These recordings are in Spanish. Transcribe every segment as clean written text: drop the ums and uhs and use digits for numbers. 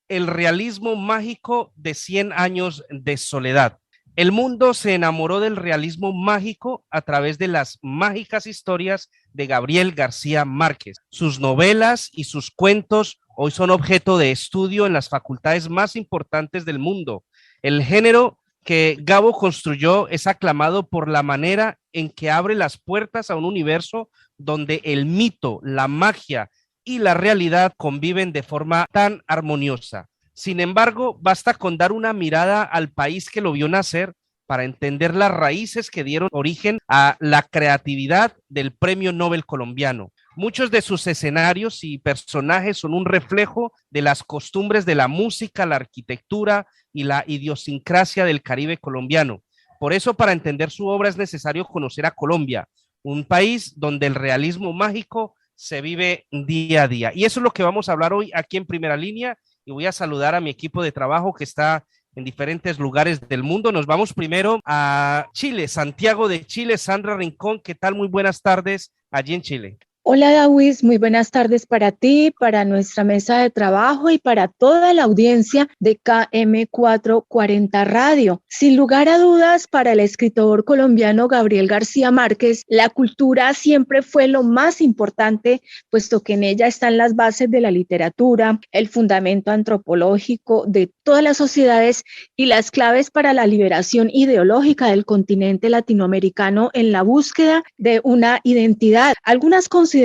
El realismo mágico de 100 años de soledad. El mundo se enamoró del realismo mágico a través de las mágicas historias de Gabriel García Márquez. Sus novelas y sus cuentos hoy son objeto de estudio en las facultades más importantes del mundo. El género que Gabo construyó es aclamado por la manera en que abre las puertas a un universo donde el mito, la magia y la realidad conviven de forma tan armoniosa. Sin embargo, basta con dar una mirada al país que lo vio nacer para entender las raíces que dieron origen a la creatividad del Premio Nobel colombiano. Muchos de sus escenarios y personajes son un reflejo de las costumbres de la música, la arquitectura y la idiosincrasia del Caribe colombiano. Por eso, para entender su obra es necesario conocer a Colombia, un país donde el realismo mágico se vive día a día. Y eso es lo que vamos a hablar hoy aquí en Primera Línea, y voy a saludar a mi equipo de trabajo que está en diferentes lugares del mundo. Nos vamos primero a Chile, Santiago de Chile. Sandra Rincón, ¿qué tal? Muy buenas tardes allí en Chile. Hola, Dawis, muy buenas tardes para ti, para nuestra mesa de trabajo y para toda la audiencia de KM440 Radio. Sin lugar a dudas, para el escritor colombiano Gabriel García Márquez, la cultura siempre fue lo más importante, puesto que en ella están las bases de la literatura, el fundamento antropológico de todas las sociedades y las claves para la liberación ideológica del continente latinoamericano en la búsqueda de una identidad. Algunas consideraciones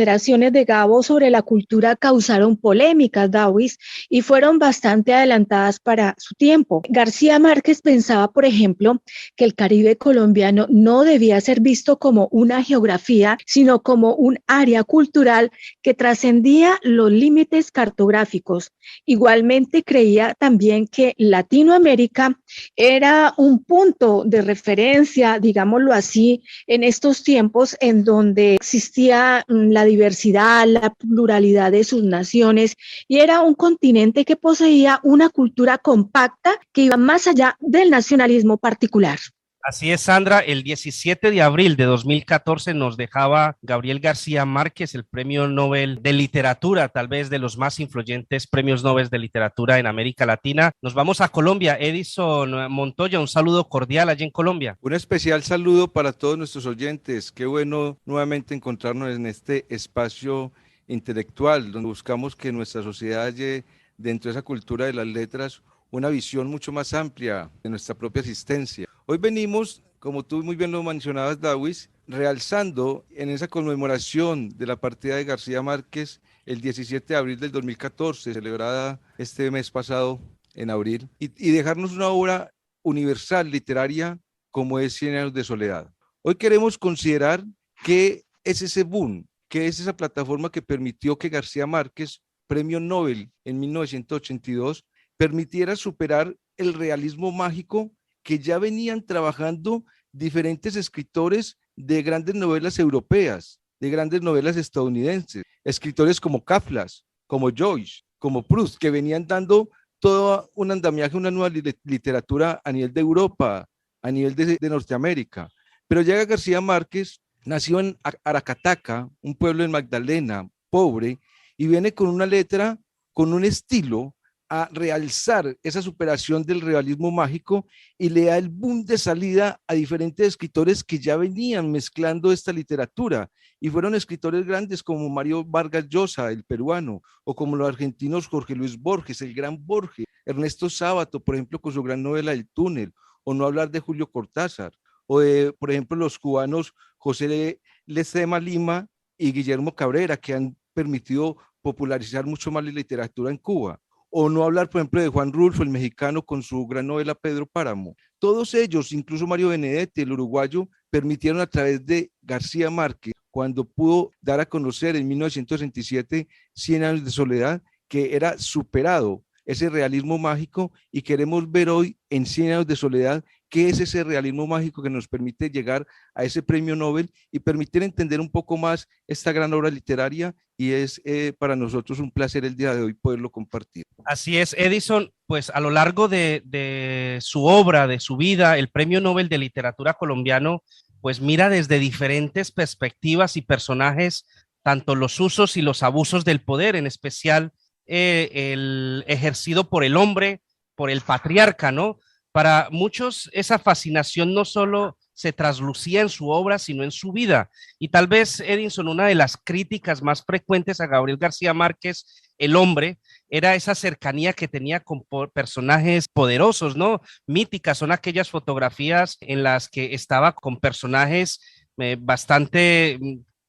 de Gabo sobre la cultura causaron polémicas, Dawis, y fueron bastante adelantadas para su tiempo. García Márquez pensaba, por ejemplo, que el Caribe colombiano no debía ser visto como una geografía, sino como un área cultural que trascendía los límites cartográficos. Igualmente creía también que Latinoamérica era un punto de referencia, digámoslo así, en estos tiempos en donde existía la diversidad, la pluralidad de sus naciones, y era un continente que poseía una cultura compacta que iba más allá del nacionalismo particular. Así es, Sandra. El 17 de abril de 2014 nos dejaba Gabriel García Márquez el Premio Nobel de Literatura, tal vez de los más influyentes premios Nobel de literatura en América Latina. Nos vamos a Colombia. Edison Montoya, un saludo cordial allí en Colombia. Un especial saludo para todos nuestros oyentes. Qué bueno nuevamente encontrarnos en este espacio intelectual, donde buscamos que nuestra sociedad haya dentro de esa cultura de las letras una visión mucho más amplia de nuestra propia existencia. Hoy venimos, como tú muy bien lo mencionabas, Dawis, realzando en esa conmemoración de la partida de García Márquez el 17 de abril del 2014, celebrada este mes pasado en abril, y dejarnos una obra universal, literaria, como es Cien años de soledad. Hoy queremos considerar qué es ese boom, qué es esa plataforma que permitió que García Márquez, premio Nobel en 1982, permitiera superar el realismo mágico que ya venían trabajando diferentes escritores de grandes novelas europeas, de grandes novelas estadounidenses, escritores como Kaflas, como Joyce, como Proust, que venían dando todo un andamiaje, una nueva literatura a nivel de Europa, a nivel de Norteamérica. Pero llega García Márquez, nació en Aracataca, un pueblo en Magdalena, pobre, y viene con una letra, con un estilo, a realzar esa superación del realismo mágico y le da el boom de salida a diferentes escritores que ya venían mezclando esta literatura y fueron escritores grandes como Mario Vargas Llosa, el peruano, o como los argentinos Jorge Luis Borges, el gran Borges, Ernesto Sábato, por ejemplo, con su gran novela El túnel, o no hablar de Julio Cortázar, o de, por ejemplo, los cubanos José Ledesma Lima y Guillermo Cabrera, que han permitido popularizar mucho más la literatura en Cuba. O no hablar, por ejemplo, de Juan Rulfo, el mexicano, con su gran novela Pedro Páramo. Todos ellos, incluso Mario Benedetti, el uruguayo, permitieron a través de García Márquez, cuando pudo dar a conocer en 1967 Cien años de soledad, que era superado ese realismo mágico, y queremos ver hoy en Cien años de soledad qué es ese realismo mágico que nos permite llegar a ese premio Nobel y permitir entender un poco más esta gran obra literaria, y es para nosotros un placer el día de hoy poderlo compartir. Así es, Edison, pues a lo largo de su obra, de su vida, el Premio Nobel de Literatura colombiano, pues mira desde diferentes perspectivas y personajes, tanto los usos y los abusos del poder, en especial el ejercido por el hombre, por el patriarca, ¿no? Para muchos esa fascinación no solo se traslucía en su obra, sino en su vida. Y tal vez, Edinson, una de las críticas más frecuentes a Gabriel García Márquez, el hombre, era esa cercanía que tenía con personajes poderosos, ¿no? Míticas, son aquellas fotografías en las que estaba con personajes bastante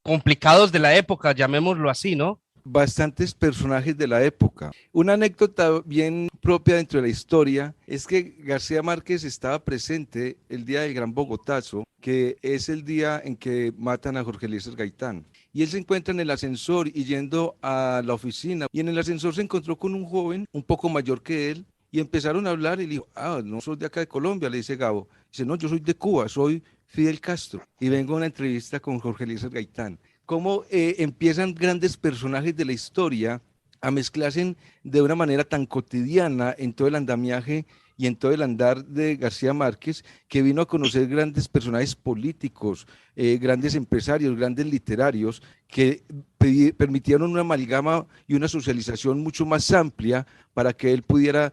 complicados de la época, llamémoslo así, ¿no? Bastantes personajes de la época. Una anécdota bien propia dentro de la historia es que García Márquez estaba presente el día del Gran Bogotazo, que es el día en que matan a Jorge Eliezer Gaitán. Y él se encuentra en el ascensor y yendo a la oficina, y en el ascensor se encontró con un joven un poco mayor que él, y empezaron a hablar y le dijo, no soy de acá de Colombia, le dice Gabo. Dice, no, yo soy de Cuba, soy Fidel Castro, y vengo a una entrevista con Jorge Eliezer Gaitán. Cómo empiezan grandes personajes de la historia a mezclarse de una manera tan cotidiana en todo el andamiaje y en todo el andar de García Márquez, que vino a conocer grandes personajes políticos, grandes empresarios, grandes literarios, que permitieron una amalgama y una socialización mucho más amplia para que él pudiera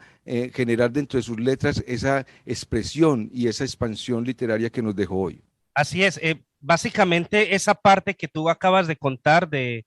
generar dentro de sus letras esa expresión y esa expansión literaria que nos dejó hoy. Así es, básicamente esa parte que tú acabas de contar de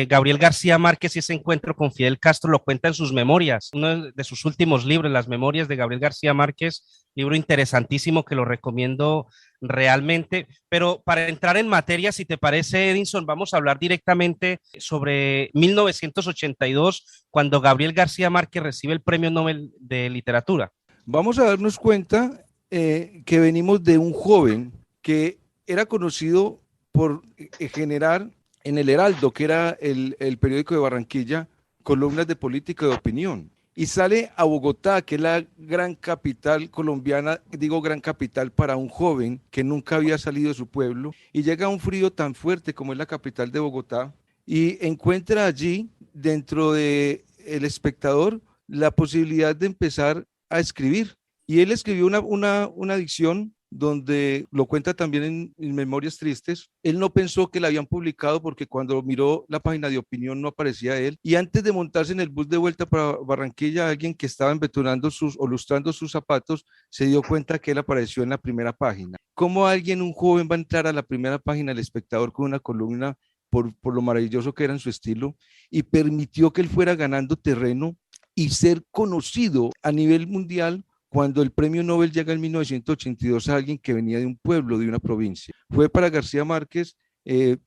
Gabriel García Márquez y ese encuentro con Fidel Castro lo cuenta en sus memorias, uno de sus últimos libros, Las Memorias de Gabriel García Márquez, libro interesantísimo que lo recomiendo realmente. Pero para entrar en materia, si te parece, Edinson, vamos a hablar directamente sobre 1982, cuando Gabriel García Márquez recibe el Premio Nobel de Literatura. Vamos a darnos cuenta que venimos de un joven que era conocido por generar en el Heraldo, que era el periódico de Barranquilla, columnas de política y de opinión. Y sale a Bogotá, que es la gran capital colombiana, digo gran capital para un joven que nunca había salido de su pueblo, y llega a un frío tan fuerte como es la capital de Bogotá, y encuentra allí, dentro de El Espectador, la posibilidad de empezar a escribir. Y él escribió una dicción donde lo cuenta también en Memorias Tristes. Él no pensó que la habían publicado porque cuando miró la página de opinión no aparecía él. Y antes de montarse en el bus de vuelta para Barranquilla, alguien que estaba embetunando o lustrando sus zapatos se dio cuenta que él apareció en la primera página. ¿Cómo un joven va a entrar a la primera página del Espectador con una columna por lo maravilloso que era en su estilo? Y permitió que él fuera ganando terreno y ser conocido a nivel mundial. Cuando el premio Nobel llega en 1982 a alguien que venía de un pueblo, de una provincia. Fue para García Márquez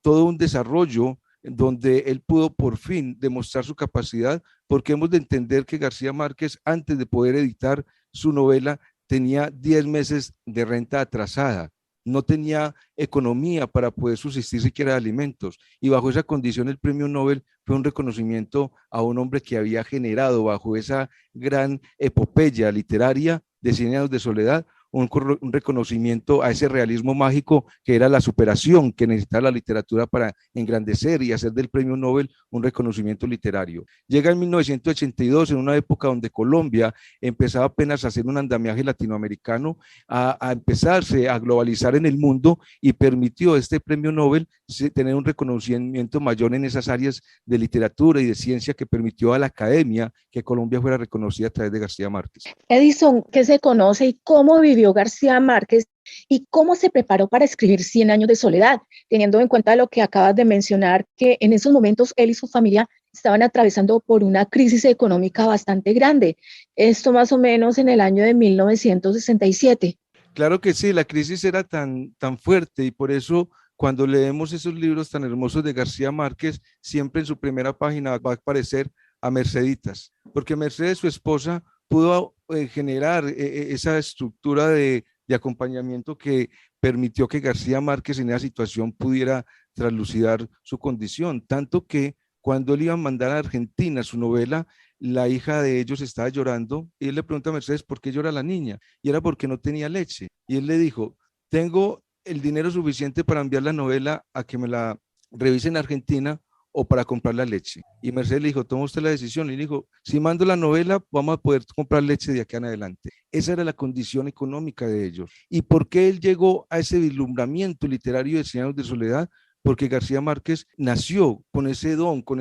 todo un desarrollo donde él pudo por fin demostrar su capacidad, porque hemos de entender que García Márquez, antes de poder editar su novela, tenía 10 meses de renta atrasada. No tenía economía para poder subsistir siquiera de alimentos, y bajo esa condición el premio Nobel fue un reconocimiento a un hombre que había generado bajo esa gran epopeya literaria de 100 años de soledad un reconocimiento a ese realismo mágico que era la superación que necesitaba la literatura para engrandecer y hacer del premio Nobel un reconocimiento literario. Llega en 1982, en una época donde Colombia empezaba apenas a hacer un andamiaje latinoamericano, a empezarse a globalizar en el mundo, y permitió este premio Nobel tener un reconocimiento mayor en esas áreas de literatura y de ciencia que permitió a la academia que Colombia fuera reconocida a través de García Márquez. Edison, ¿qué se conoce y cómo vivió García Márquez y cómo se preparó para escribir 100 años de soledad, teniendo en cuenta lo que acabas de mencionar, que en esos momentos él y su familia estaban atravesando por una crisis económica bastante grande? Esto más o menos en el año de 1967. Claro que sí, la crisis era tan fuerte, y por eso cuando leemos esos libros tan hermosos de García Márquez, siempre en su primera página va a aparecer a Merceditas, porque Mercedes, su esposa, pudo generar esa estructura de acompañamiento que permitió que García Márquez en esa situación pudiera traslucidar su condición, tanto que cuando él iba a mandar a Argentina su novela, la hija de ellos estaba llorando y él le pregunta a Mercedes por qué llora la niña, y era porque no tenía leche, y él le dijo, tengo el dinero suficiente para enviar la novela a que me la revisen en Argentina o para comprar la leche. Y Mercedes le dijo, toma usted la decisión. Y le dijo, si mando la novela, vamos a poder comprar leche de aquí en adelante. Esa era la condición económica de ellos. ¿Y por qué él llegó a ese vislumbramiento literario de 100 años de soledad? Porque García Márquez nació con ese don, con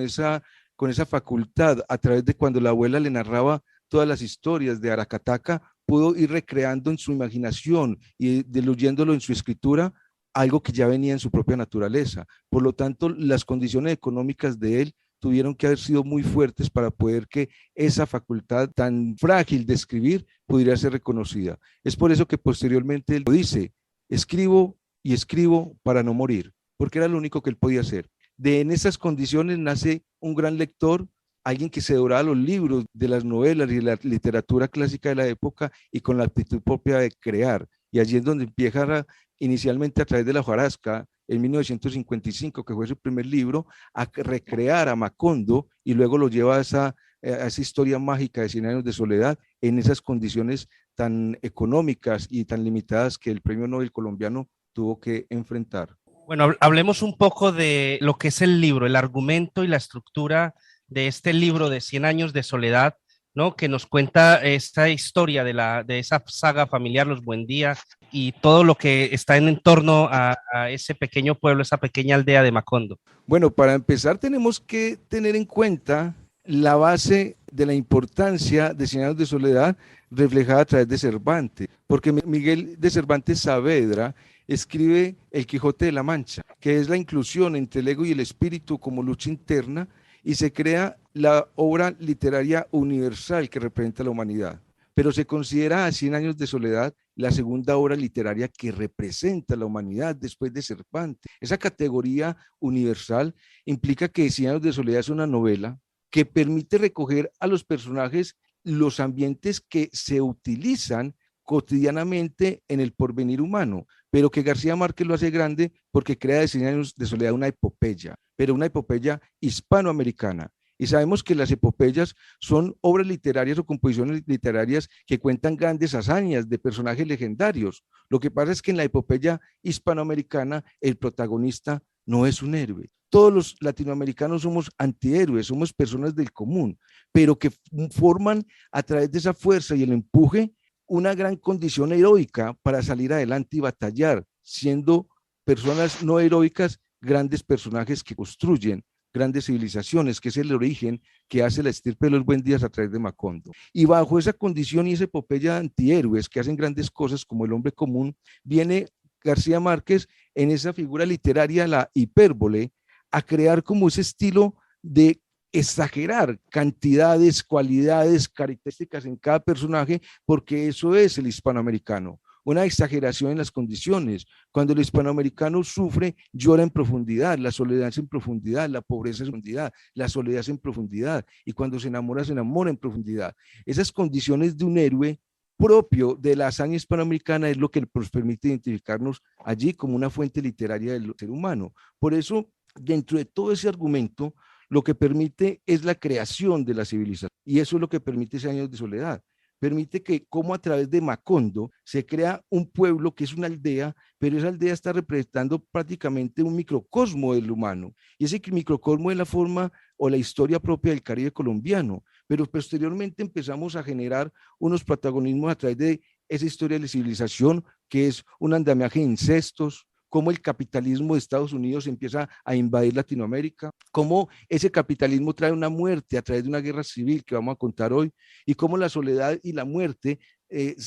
con esa facultad, a través de cuando la abuela le narraba todas las historias de Aracataca, pudo ir recreando en su imaginación y diluyéndolo en su escritura algo que ya venía en su propia naturaleza. Por lo tanto, las condiciones económicas de él tuvieron que haber sido muy fuertes para poder que esa facultad tan frágil de escribir pudiera ser reconocida. Es por eso que posteriormente él dice, escribo y escribo para no morir, porque era lo único que él podía hacer. En esas condiciones nace un gran lector, alguien que se devoraba los libros de las novelas y la literatura clásica de la época y con la actitud propia de crear. Y allí es donde empieza inicialmente a través de la hojarasca, en 1955, que fue su primer libro, a recrear a Macondo y luego lo lleva a esa historia mágica de 100 años de soledad en esas condiciones tan económicas y tan limitadas que el premio Nobel colombiano tuvo que enfrentar. Bueno, hablemos un poco de lo que es el libro, el argumento y la estructura de este libro de 100 años de soledad, ¿no? Que nos cuenta esta historia de esa saga familiar, los Buendía, y todo lo que está en torno a ese pequeño pueblo, esa pequeña aldea de Macondo. Bueno, para empezar tenemos que tener en cuenta la base de la importancia de 100 años de soledad reflejada a través de Cervantes, porque Miguel de Cervantes Saavedra escribe El Quijote de la Mancha, que es la inclusión entre el ego y el espíritu como lucha interna, y se crea la obra literaria universal que representa a la humanidad. Pero se considera a 100 años de soledad la segunda obra literaria que representa a la humanidad después de Cervantes. Esa categoría universal implica que 100 años de soledad es una novela que permite recoger a los personajes los ambientes que se utilizan cotidianamente en el porvenir humano, pero que García Márquez lo hace grande porque crea de 100 años de soledad una epopeya, pero una epopeya hispanoamericana. Y sabemos que las epopeyas son obras literarias o composiciones literarias que cuentan grandes hazañas de personajes legendarios. Lo que pasa es que en la epopeya hispanoamericana el protagonista no es un héroe. Todos los latinoamericanos somos antihéroes, somos personas del común, pero que forman a través de esa fuerza y el empuje una gran condición heroica para salir adelante y batallar, siendo personas no heroicas, grandes personajes que construyen grandes civilizaciones, que es el origen que hace la estirpe de los Buendías a través de Macondo. Y bajo esa condición y esa epopeya de antihéroes que hacen grandes cosas como el hombre común, viene García Márquez en esa figura literaria, la hipérbole, a crear como ese estilo de exagerar cantidades, cualidades, características en cada personaje, porque eso es el hispanoamericano, una exageración en las condiciones. Cuando el hispanoamericano sufre, llora en profundidad, la soledad es en profundidad, la pobreza es en profundidad, la soledad es en profundidad, y cuando se enamora en profundidad. Esas condiciones de un héroe propio de la hazaña hispanoamericana es lo que nos permite identificarnos allí como una fuente literaria del ser humano. Por eso, dentro de todo ese argumento, lo que permite es la creación de la civilización, y eso es lo que permite 100 años de soledad. Permite que como a través de Macondo se crea un pueblo que es una aldea, pero esa aldea está representando prácticamente un microcosmo del humano, y ese microcosmo es la forma o la historia propia del Caribe colombiano, pero posteriormente empezamos a generar unos protagonismos a través de esa historia de la civilización, que es un andamiaje de incestos, cómo el capitalismo de Estados Unidos empieza a invadir Latinoamérica, cómo ese capitalismo trae una muerte a través de una guerra civil que vamos a contar hoy, y cómo la soledad y la muerte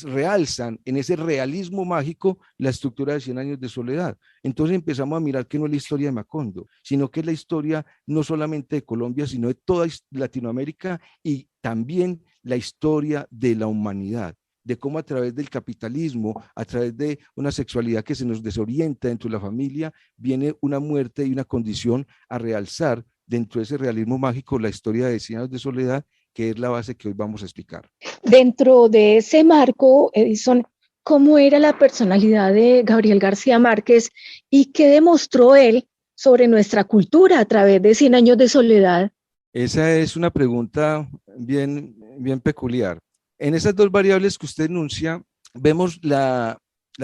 realzan en ese realismo mágico la estructura de 100 años de soledad. Entonces empezamos a mirar que no es la historia de Macondo, sino que es la historia no solamente de Colombia, sino de toda Latinoamérica, y también la historia de la humanidad, de cómo a través del capitalismo, a través de una sexualidad que se nos desorienta dentro de la familia, viene una muerte y una condición a realzar dentro de ese realismo mágico la historia de 100 años de soledad, que es la base que hoy vamos a explicar. Dentro de ese marco, Edison, ¿cómo era la personalidad de Gabriel García Márquez y qué demostró él sobre nuestra cultura a través de 100 años de soledad? Esa es una pregunta bien peculiar. En esas dos variables que usted enuncia, vemos la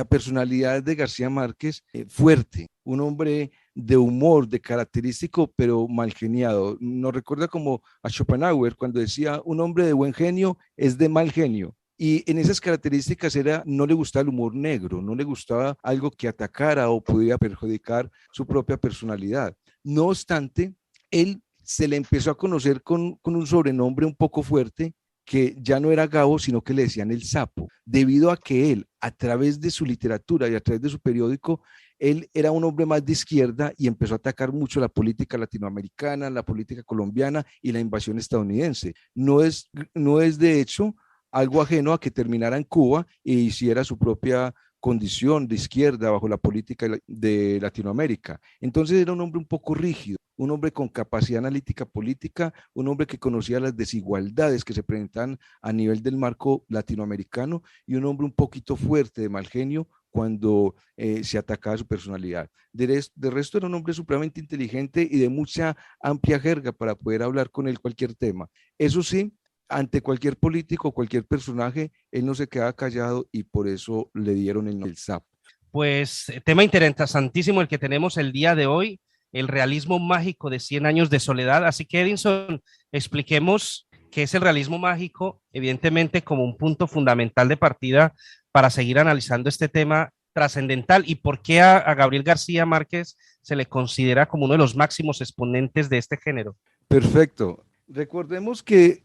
personalidad de García Márquez fuerte, un hombre de humor, de característico, pero mal geniado. Nos recuerda como a Schopenhauer cuando decía, un hombre de buen genio es de mal genio. Y en esas características no le gustaba el humor negro, no le gustaba algo que atacara o pudiera perjudicar su propia personalidad. No obstante, él se le empezó a conocer con un sobrenombre un poco fuerte, que ya no era Gabo, sino que le decían el Sapo, debido a que él, a través de su literatura y a través de su periódico, él era un hombre más de izquierda y empezó a atacar mucho la política latinoamericana, la política colombiana y la invasión estadounidense. No es de hecho algo ajeno a que terminara en Cuba e hiciera su propia condición de izquierda bajo la política de Latinoamérica. Entonces era un hombre un poco rígido, un hombre con capacidad analítica política, un hombre que conocía las desigualdades que se presentan a nivel del marco latinoamericano y un hombre un poquito fuerte, de mal genio, cuando se atacaba su personalidad. De resto era un hombre supremamente inteligente y de mucha amplia jerga para poder hablar con él cualquier tema. Eso sí, ante cualquier político, cualquier personaje, él no se quedaba callado y por eso le dieron el Sapo. Pues tema interesantísimo el que tenemos el día de hoy, el realismo mágico de 100 años de soledad. Así que, Edinson, expliquemos qué es el realismo mágico, evidentemente como un punto fundamental de partida para seguir analizando este tema trascendental y por qué a Gabriel García Márquez se le considera como uno de los máximos exponentes de este género. Perfecto. Recordemos que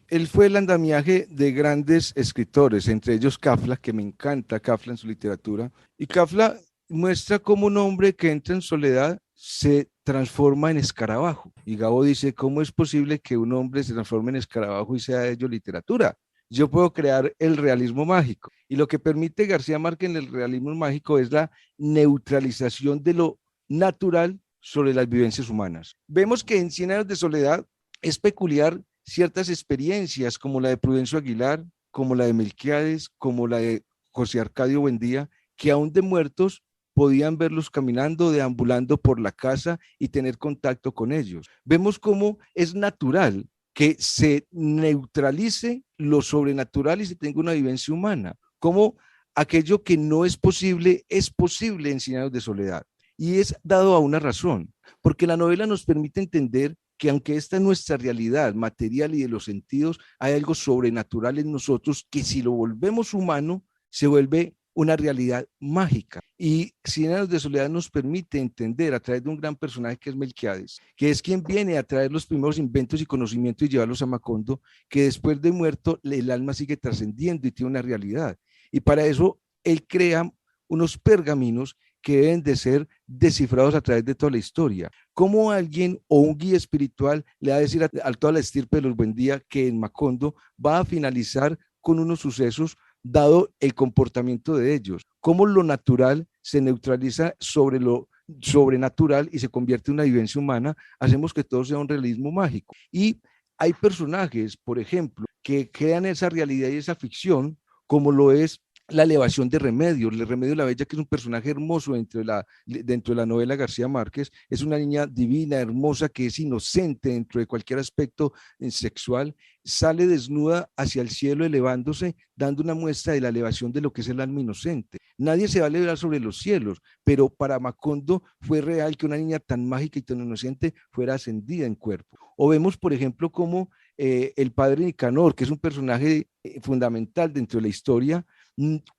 él fue el andamiaje de grandes escritores, entre ellos Kafka, que me encanta Kafka en su literatura, y Kafka muestra cómo un hombre que entra en soledad se transforma en escarabajo. Y Gabo dice, ¿cómo es posible que un hombre se transforme en escarabajo y sea ello literatura? Yo puedo crear el realismo mágico. Y lo que permite García Márquez en el realismo mágico es la neutralización de lo natural sobre las vivencias humanas. Vemos que en 100 años de soledad es peculiar ciertas experiencias como la de Prudencio Aguilar, como la de Melquiades, como la de José Arcadio Buendía, que aún de muertos podían verlos caminando, deambulando por la casa y tener contacto con ellos. Vemos cómo es natural que se neutralice lo sobrenatural y se tenga una vivencia humana, cómo aquello que no es posible en 100 años de soledad. Y es dado a una razón, porque la novela nos permite entender que aunque esta es nuestra realidad material y de los sentidos, hay algo sobrenatural en nosotros que si lo volvemos humano, se vuelve una realidad mágica. Y 100 años de soledad nos permite entender a través de un gran personaje que es Melquiades, que es quien viene a traer los primeros inventos y conocimientos y llevarlos a Macondo, que después de muerto el alma sigue trascendiendo y tiene una realidad. Y para eso él crea unos pergaminos que deben de ser descifrados a través de toda la historia. ¿Cómo alguien o un guía espiritual le va a decir a toda la estirpe de los Buendía que en Macondo va a finalizar con unos sucesos dado el comportamiento de ellos? ¿Cómo lo natural se neutraliza sobre lo sobrenatural y se convierte en una vivencia humana? Hacemos que todo sea un realismo mágico. Y hay personajes, por ejemplo, que crean esa realidad y esa ficción, como lo es la elevación de Remedios. Remedios la Bella, que es un personaje hermoso dentro de la novela García Márquez, es una niña divina, hermosa, que es inocente dentro de cualquier aspecto sexual, sale desnuda hacia el cielo elevándose, dando una muestra de la elevación de lo que es el alma inocente. Nadie se va a elevar sobre los cielos, pero para Macondo fue real que una niña tan mágica y tan inocente fuera ascendida en cuerpo. O vemos, por ejemplo, cómo el padre Nicanor, que es un personaje fundamental dentro de la historia,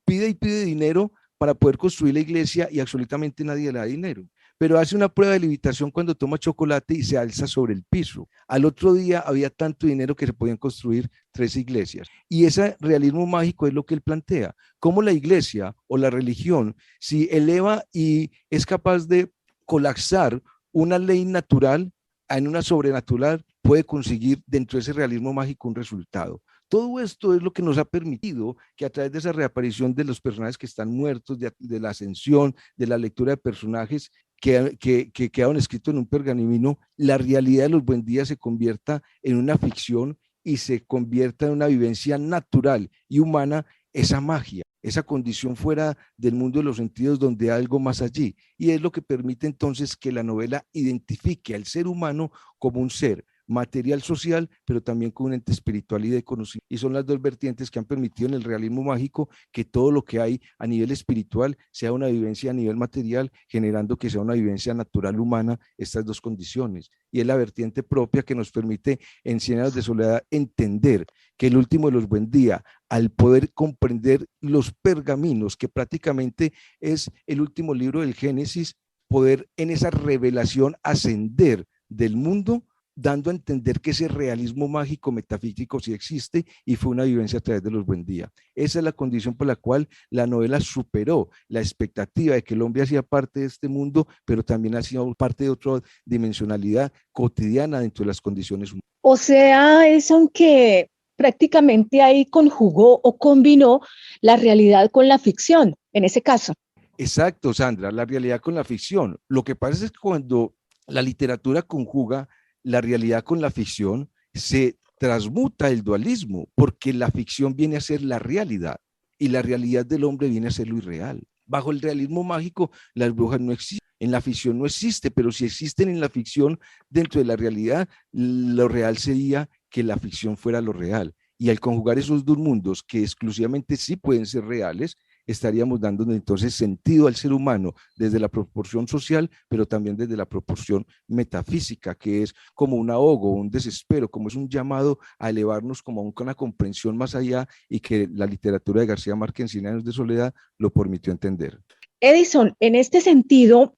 pide y pide dinero para poder construir la iglesia y absolutamente nadie le da dinero. Pero hace una prueba de levitación cuando toma chocolate y se alza sobre el piso. Al otro día había tanto dinero que se podían construir 3 iglesias. Y ese realismo mágico es lo que él plantea. Cómo la iglesia o la religión, si eleva y es capaz de colapsar una ley natural en una sobrenatural, puede conseguir dentro de ese realismo mágico un resultado. Todo esto es lo que nos ha permitido que a través de esa reaparición de los personajes que están muertos, de la ascensión, de la lectura de personajes que quedaron escritos en un pergamino, la realidad de los Buendía se convierta en una ficción y se convierta en una vivencia natural y humana, esa magia, esa condición fuera del mundo de los sentidos donde hay algo más allí. Y es lo que permite entonces que la novela identifique al ser humano como un ser material social, pero también con un ente espiritual y de conocimiento. Y son las dos vertientes que han permitido en el realismo mágico que todo lo que hay a nivel espiritual sea una vivencia a nivel material, generando que sea una vivencia natural humana, estas dos condiciones. Y es la vertiente propia que nos permite en 100 años de soledad entender que el último de los Buendía, al poder comprender los pergaminos, que prácticamente es el último libro del Génesis, poder en esa revelación ascender del mundo, dando a entender que ese realismo mágico metafísico sí existe y fue una vivencia a través de los Buen Día. Esa es la condición por la cual la novela superó la expectativa de que el hombre hacía parte de este mundo, pero también hacía parte de otra dimensionalidad cotidiana dentro de las condiciones humanas. O sea, es aunque prácticamente ahí conjugó o combinó la realidad con la ficción, en ese caso. Exacto, Sandra, la realidad con la ficción. Lo que pasa es que cuando la literatura conjuga la realidad con la ficción, se transmuta el dualismo, porque la ficción viene a ser la realidad y la realidad del hombre viene a ser lo irreal. Bajo el realismo mágico, las brujas no existen, en la ficción no existe, pero si existen en la ficción, dentro de la realidad, lo real sería que la ficción fuera lo real. Y al conjugar esos dos mundos, que exclusivamente sí pueden ser reales, estaríamos dando entonces sentido al ser humano desde la proporción social, pero también desde la proporción metafísica, que es como un ahogo, un desespero, como es un llamado a elevarnos como a una comprensión más allá, y que la literatura de García Márquez en 100 años de soledad lo permitió entender. Edison, en este sentido,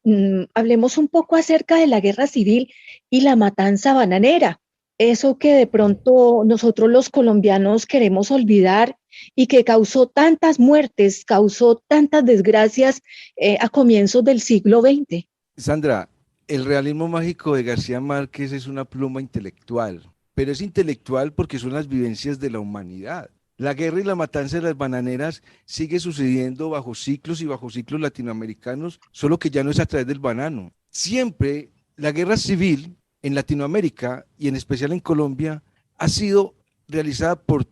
hablemos un poco acerca de la guerra civil y la matanza bananera. Eso que de pronto nosotros los colombianos queremos olvidar y que causó tantas muertes, causó tantas desgracias a comienzos del siglo XX. Sandra, el realismo mágico de García Márquez es una pluma intelectual, pero es intelectual porque son las vivencias de la humanidad. La guerra y la matanza de las bananeras sigue sucediendo bajo ciclos y bajo ciclos latinoamericanos, solo que ya no es a través del banano. Siempre la guerra civil en Latinoamérica y en especial en Colombia ha sido realizada por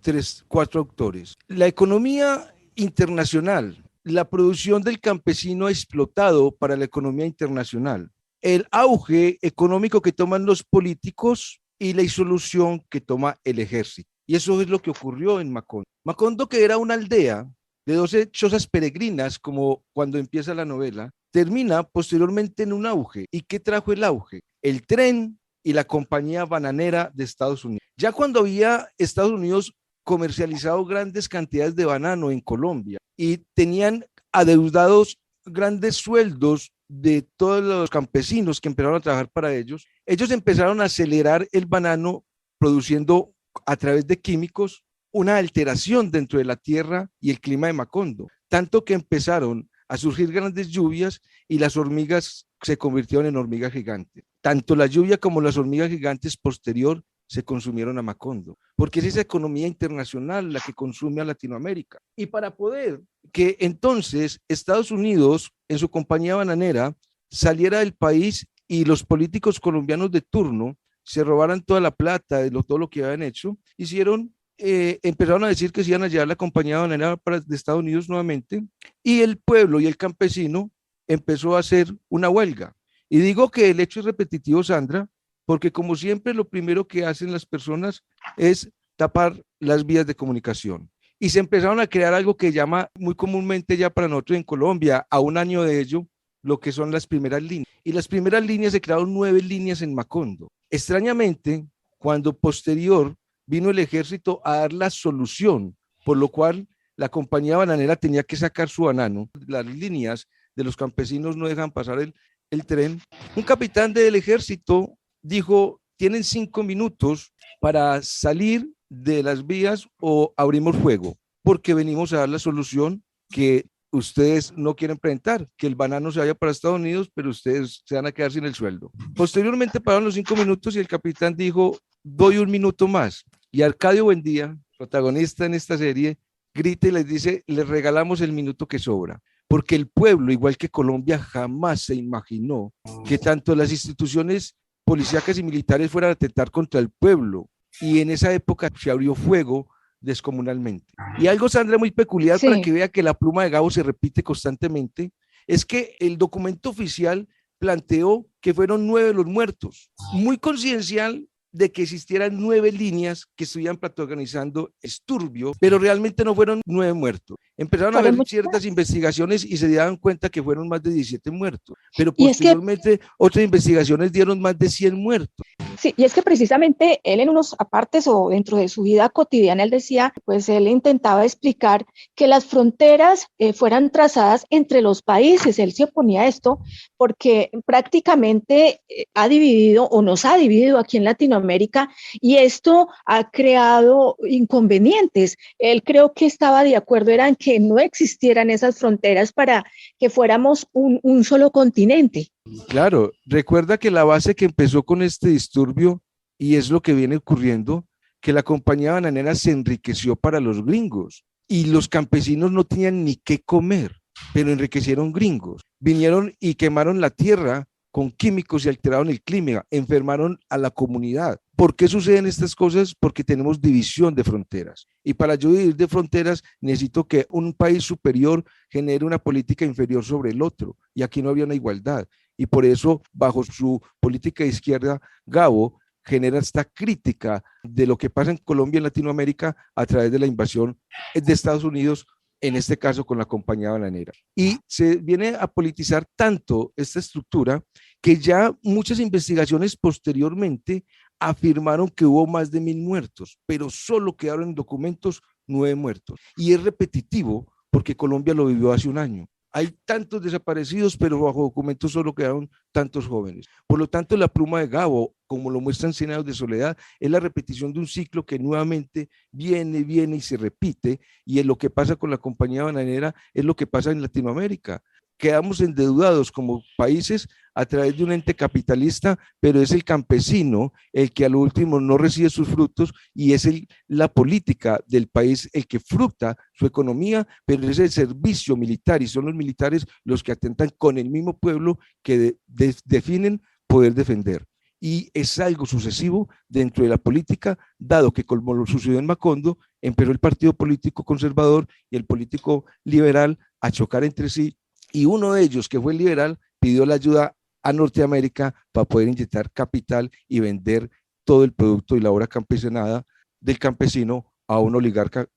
4 autores. La economía internacional, la producción del campesino explotado para la economía internacional, el auge económico que toman los políticos y la disolución que toma el ejército. Y eso es lo que ocurrió en Macondo. Macondo, que era una aldea de 12 chozas peregrinas, como cuando empieza la novela, termina posteriormente en un auge. ¿Y qué trajo el auge? El tren y la compañía bananera de Estados Unidos. Ya cuando había Estados Unidos comercializado grandes cantidades de banano en Colombia y tenían adeudados grandes sueldos de todos los campesinos que empezaron a trabajar para ellos, ellos empezaron a acelerar el banano produciendo a través de químicos una alteración dentro de la tierra y el clima de Macondo, tanto que empezaron a surgir grandes lluvias y las hormigas se convirtieron en hormigas gigantes. Tanto la lluvia como las hormigas gigantes posterior se consumieron a Macondo, porque es esa economía internacional la que consume a Latinoamérica. Y para poder que entonces Estados Unidos, en su compañía bananera, saliera del país y los políticos colombianos de turno se robaran toda la plata de todo lo que habían hecho, empezaron a decir que se iban a llevar la compañía bananera de Estados Unidos nuevamente, y el pueblo y el campesino empezó a hacer una huelga. Y digo que el hecho es repetitivo, Sandra, porque como siempre lo primero que hacen las personas es tapar las vías de comunicación. Y se empezaron a crear algo que llama muy comúnmente ya para nosotros en Colombia, a un año de ello, lo que son las primeras líneas. Y las primeras líneas se crearon 9 líneas en Macondo. Extrañamente, cuando posterior vino el ejército a dar la solución, por lo cual la compañía bananera tenía que sacar su banano, las líneas de los campesinos no dejan pasar el tren, un capitán del ejército dijo, tienen 5 minutos para salir de las vías o abrimos fuego, porque venimos a dar la solución que ustedes no quieren presentar, que el banano se vaya para Estados Unidos, pero ustedes se van a quedar sin el sueldo. Posteriormente pararon los 5 minutos y el capitán dijo, doy 1 minuto más. Y Arcadio Buendía, protagonista en esta serie, grita y les dice, les regalamos el minuto que sobra. Porque el pueblo, igual que Colombia, jamás se imaginó que tanto las instituciones policíacas y militares fueran a atentar contra el pueblo. Y en esa época se abrió fuego descomunalmente. Y algo, Sandra, muy peculiar, sí, para que vea que la pluma de Gabo se repite constantemente, es que el documento oficial planteó que fueron 9 los muertos. Muy coincidencial de que existieran 9 líneas que estuvieran protagonizando Esturbio, pero realmente no fueron 9 muertos. Empezaron a haber ciertas investigaciones y se daban cuenta que fueron más de 17 muertos, pero posteriormente otras investigaciones dieron más de 100 muertos. Sí, y es que precisamente él en unos apartes o dentro de su vida cotidiana, él decía, pues él intentaba explicar que las fronteras fueran trazadas entre los países. Él se oponía a esto porque prácticamente ha dividido o nos ha dividido aquí en Latinoamérica y esto ha creado inconvenientes. Él creo que estaba de acuerdo, era en que no existieran esas fronteras para que fuéramos un solo continente. Claro, recuerda que la base que empezó con este disturbio, y es lo que viene ocurriendo, que la compañía bananera se enriqueció para los gringos y los campesinos no tenían ni qué comer, pero enriquecieron gringos. Vinieron y quemaron la tierra con químicos y alteraron el clima, enfermaron a la comunidad. ¿Por qué suceden estas cosas? Porque tenemos división de fronteras. Y para yo dividir de fronteras, necesito que un país superior genere una política inferior sobre el otro. Y aquí no había una igualdad. Y por eso, bajo su política de izquierda, Gabo genera esta crítica de lo que pasa en Colombia y en Latinoamérica a través de la invasión de Estados Unidos, en este caso con la compañía bananera. Y se viene a politizar tanto esta estructura que ya muchas investigaciones posteriormente afirmaron que hubo más de 1.000 muertos, pero solo quedaron en documentos 9 muertos. Y es repetitivo porque Colombia lo vivió hace un año. Hay tantos desaparecidos, pero bajo documentos solo quedaron tantos jóvenes. Por lo tanto, la pluma de Gabo, como lo muestran 100 años de soledad, es la repetición de un ciclo que nuevamente viene y se repite, y es lo que pasa con la compañía bananera, es lo que pasa en Latinoamérica. Quedamos endeudados como países a través de un ente capitalista, pero es el campesino el que al último no recibe sus frutos y es la política del país el que fructa su economía, pero es el servicio militar y son los militares los que atentan con el mismo pueblo que definen poder defender. Y es algo sucesivo dentro de la política, dado que como lo sucedió en Macondo, empezó el partido político conservador y el político liberal a chocar entre sí, y uno de ellos, que fue el liberal, pidió la ayuda a Norteamérica para poder inyectar capital y vender todo el producto y la obra campesinada del campesino a un oligarca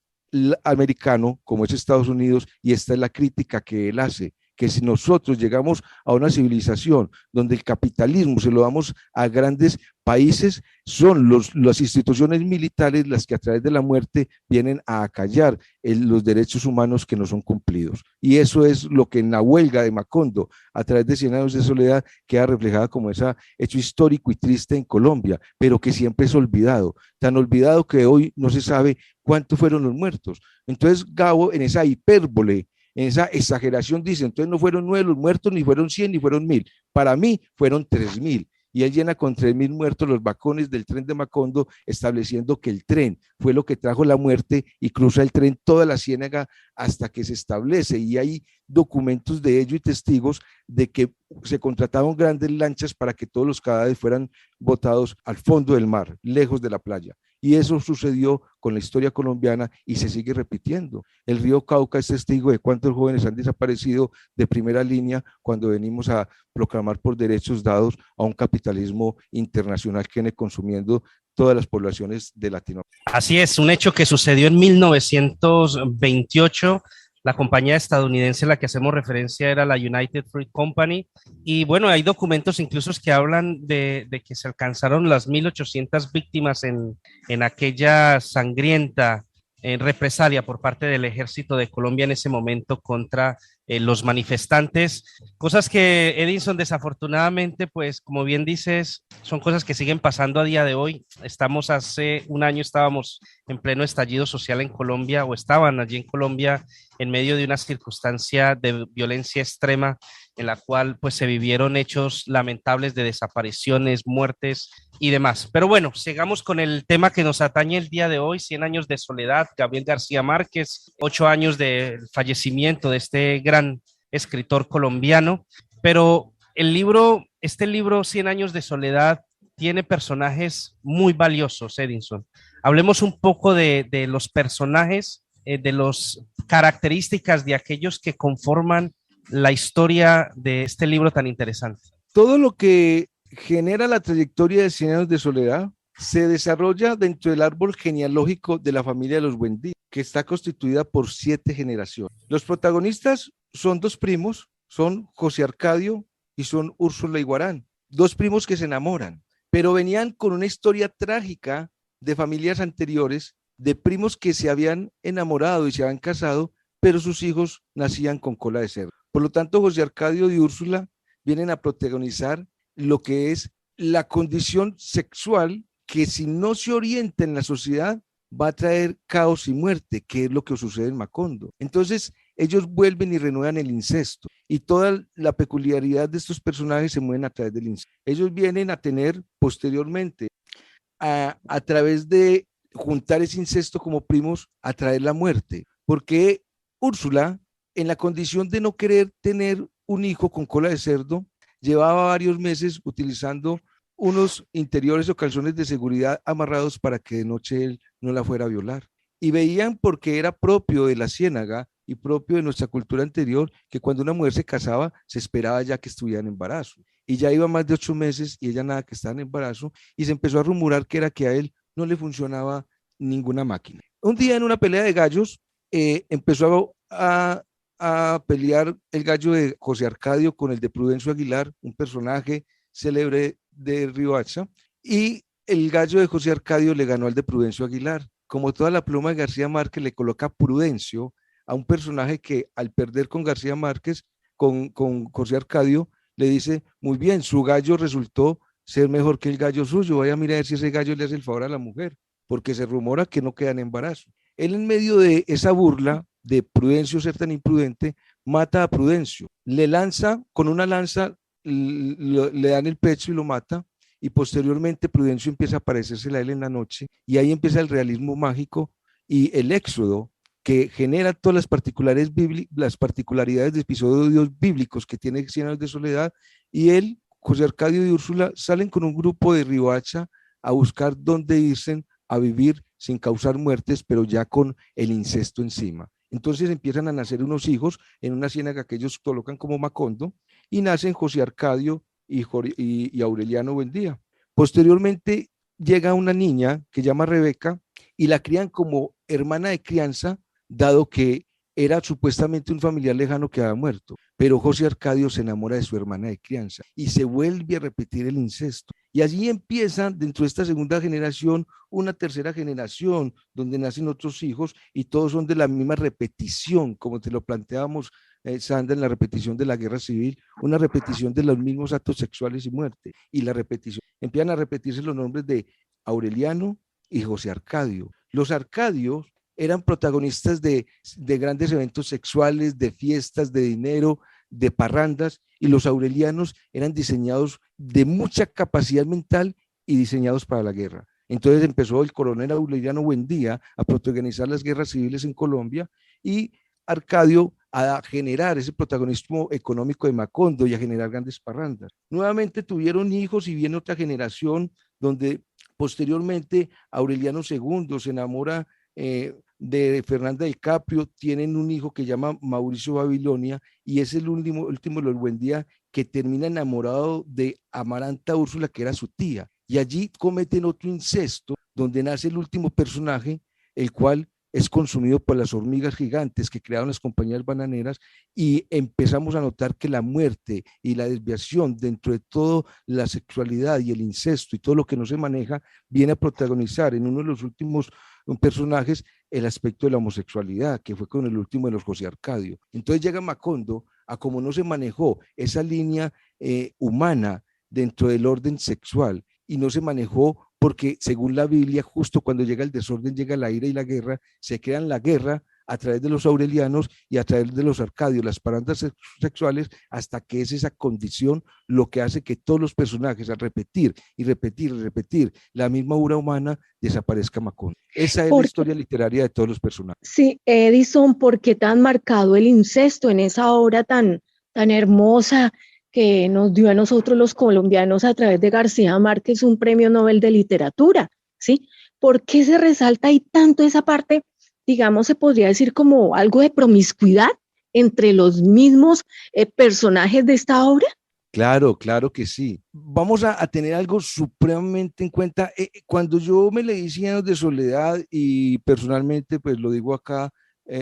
americano como es Estados Unidos, y esta es la crítica que él hace, que si nosotros llegamos a una civilización donde el capitalismo se lo damos a grandes países, son las instituciones militares las que a través de la muerte vienen a acallar los derechos humanos que no son cumplidos. Y eso es lo que en la huelga de Macondo, a través de 100 años de soledad, queda reflejada como ese hecho histórico y triste en Colombia, pero que siempre es olvidado, tan olvidado que hoy no se sabe cuántos fueron los muertos. Entonces Gabo, en esa hipérbole, en esa exageración, dice, entonces no fueron 9 los muertos, ni fueron 100, ni fueron 1.000. Para mí fueron 3.000. Y él llena con 3.000 muertos los vagones del tren de Macondo, estableciendo que el tren fue lo que trajo la muerte y cruza el tren toda la ciénaga hasta que se establece. Y hay documentos de ello y testigos de que se contrataron grandes lanchas para que todos los cadáveres fueran botados al fondo del mar, lejos de la playa. Y eso sucedió con la historia colombiana y se sigue repitiendo. El río Cauca es testigo de cuántos jóvenes han desaparecido de primera línea cuando venimos a proclamar por derechos dados a un capitalismo internacional que viene consumiendo todas las poblaciones de Latinoamérica. Así es, un hecho que sucedió en 1928. La compañía estadounidense a la que hacemos referencia era la United Fruit Company. Y bueno, hay documentos incluso que hablan de que se alcanzaron las 1.800 víctimas en aquella sangrienta represalia por parte del ejército de Colombia en ese momento contra los manifestantes. Cosas que, Edinson, desafortunadamente, pues como bien dices, son cosas que siguen pasando a día de hoy. Hace un año estábamos en pleno estallido social en Colombia, o estaban allí en Colombia en medio de una circunstancia de violencia extrema en la cual pues se vivieron hechos lamentables de desapariciones, muertes y demás. Pero bueno, sigamos con el tema que nos atañe el día de hoy, 100 años de soledad, Gabriel García Márquez, 8 años de fallecimiento de este gran escritor colombiano. Pero este libro 100 años de soledad tiene personajes muy valiosos, Edinson. Hablemos un poco de los personajes, de las características de aquellos que conforman la historia de este libro tan interesante. Todo lo que genera la trayectoria de 100 años de soledad se desarrolla dentro del árbol genealógico de la familia de los Buendía, que está constituida por 7 generaciones. Los protagonistas son 2 primos, son José Arcadio y son Úrsula y Guarán, 2 primos que se enamoran, pero venían con una historia trágica de familias anteriores, de primos que se habían enamorado y se habían casado, pero sus hijos nacían con cola de cerdo. Por lo tanto, José Arcadio y Úrsula vienen a protagonizar lo que es la condición sexual que, si no se orienta en la sociedad, va a traer caos y muerte, que es lo que sucede en Macondo. Entonces, ellos vuelven y renuevan el incesto, y toda la peculiaridad de estos personajes se mueven a través del incesto. Ellos vienen a tener posteriormente, a través de juntar ese incesto como primos, a traer la muerte, porque Úrsula, en la condición de no querer tener un hijo con cola de cerdo, llevaba varios meses utilizando unos interiores o calzones de seguridad amarrados para que de noche él no la fuera a violar. Y veían, porque era propio de la ciénaga y propio de nuestra cultura anterior, que cuando una mujer se casaba, se esperaba ya que estuviera en embarazo. Y ya iba más de 8 meses y ella nada que estaba en embarazo, y se empezó a rumorar que era que a él no le funcionaba ninguna máquina. Un día, en una pelea de gallos, empezó a pelear el gallo de José Arcadio con el de Prudencio Aguilar, un personaje célebre de Riohacha, y el gallo de José Arcadio le ganó al de Prudencio Aguilar. Como toda la pluma de García Márquez, le coloca Prudencio a un personaje que, al perder con García Márquez, con José Arcadio, le dice: muy bien, su gallo resultó ser mejor que el gallo suyo, vaya a mirar si ese gallo le hace el favor a la mujer, porque se rumora que no queda en embarazo. Él, en medio de esa burla de Prudencio ser tan imprudente, mata a Prudencio, le lanza con una lanza, le dan el pecho y lo mata, y posteriormente Prudencio empieza a aparecérsela a él en la noche, y ahí empieza el realismo mágico y el éxodo, que genera todas las particularidades de episodios bíblicos que tiene 100 años de soledad, y él, José Arcadio y Úrsula, salen con un grupo de Riohacha a buscar dónde irse a vivir sin causar muertes, pero ya con el incesto encima. Entonces empiezan a nacer unos hijos en una ciénaga que ellos colocan como Macondo, y nacen José Arcadio y Aureliano Buendía. Posteriormente llega una niña que llama Rebeca, y la crían como hermana de crianza, dado que era supuestamente un familiar lejano que había muerto. Pero José Arcadio se enamora de su hermana de crianza y se vuelve a repetir el incesto. Y allí empieza, dentro de esta segunda generación, una tercera generación, donde nacen otros hijos, y todos son de la misma repetición, como te lo planteábamos, Sandra, en la repetición de la guerra civil, una repetición de los mismos actos sexuales y muerte. Y la repetición, empiezan a repetirse los nombres de Aureliano y José Arcadio. Los Arcadios eran protagonistas de grandes eventos sexuales, de fiestas, de dinero, de parrandas, y los aurelianos eran diseñados de mucha capacidad mental y diseñados para la guerra. Entonces empezó el coronel Aureliano Buendía a protagonizar las guerras civiles en Colombia, y Arcadio a generar ese protagonismo económico de Macondo y a generar grandes parrandas. Nuevamente tuvieron hijos, y viene otra generación donde posteriormente Aureliano II se enamora de Fernanda del Caprio, tienen un hijo que llama Mauricio Babilonia, y es el último de los Buendía que termina enamorado de Amaranta Úrsula, que era su tía, y allí cometen otro incesto, donde nace el último personaje, el cual es consumido por las hormigas gigantes que crearon las compañías bananeras, y empezamos a notar que la muerte y la desviación dentro de toda la sexualidad y el incesto y todo lo que no se maneja viene a protagonizar en uno de los últimos personajes el aspecto de la homosexualidad, que fue con el último de los José Arcadio. Entonces llega Macondo a, como no se manejó esa línea humana dentro del orden sexual, y no se manejó porque, según la Biblia, justo cuando llega el desorden, llega la ira y la guerra, se crean la guerra a través de los aurelianos y a través de los arcadios, las parandas sexuales, hasta que es esa condición lo que hace que todos los personajes, al repetir y repetir y repetir la misma obra humana, desaparezca Macondo. Esa es la historia literaria de todos los personajes. Sí, Edison, ¿por qué tan marcado el incesto en esa obra tan hermosa que nos dio a nosotros los colombianos a través de García Márquez un premio Nobel de literatura? ¿Sí? ¿Por qué se resalta ahí tanto esa parte, digamos, se podría decir como algo de promiscuidad entre los mismos personajes de esta obra? Claro, claro que sí. Vamos a tener algo supremamente en cuenta. Cuando yo me leí Cien años de soledad y personalmente, pues lo digo acá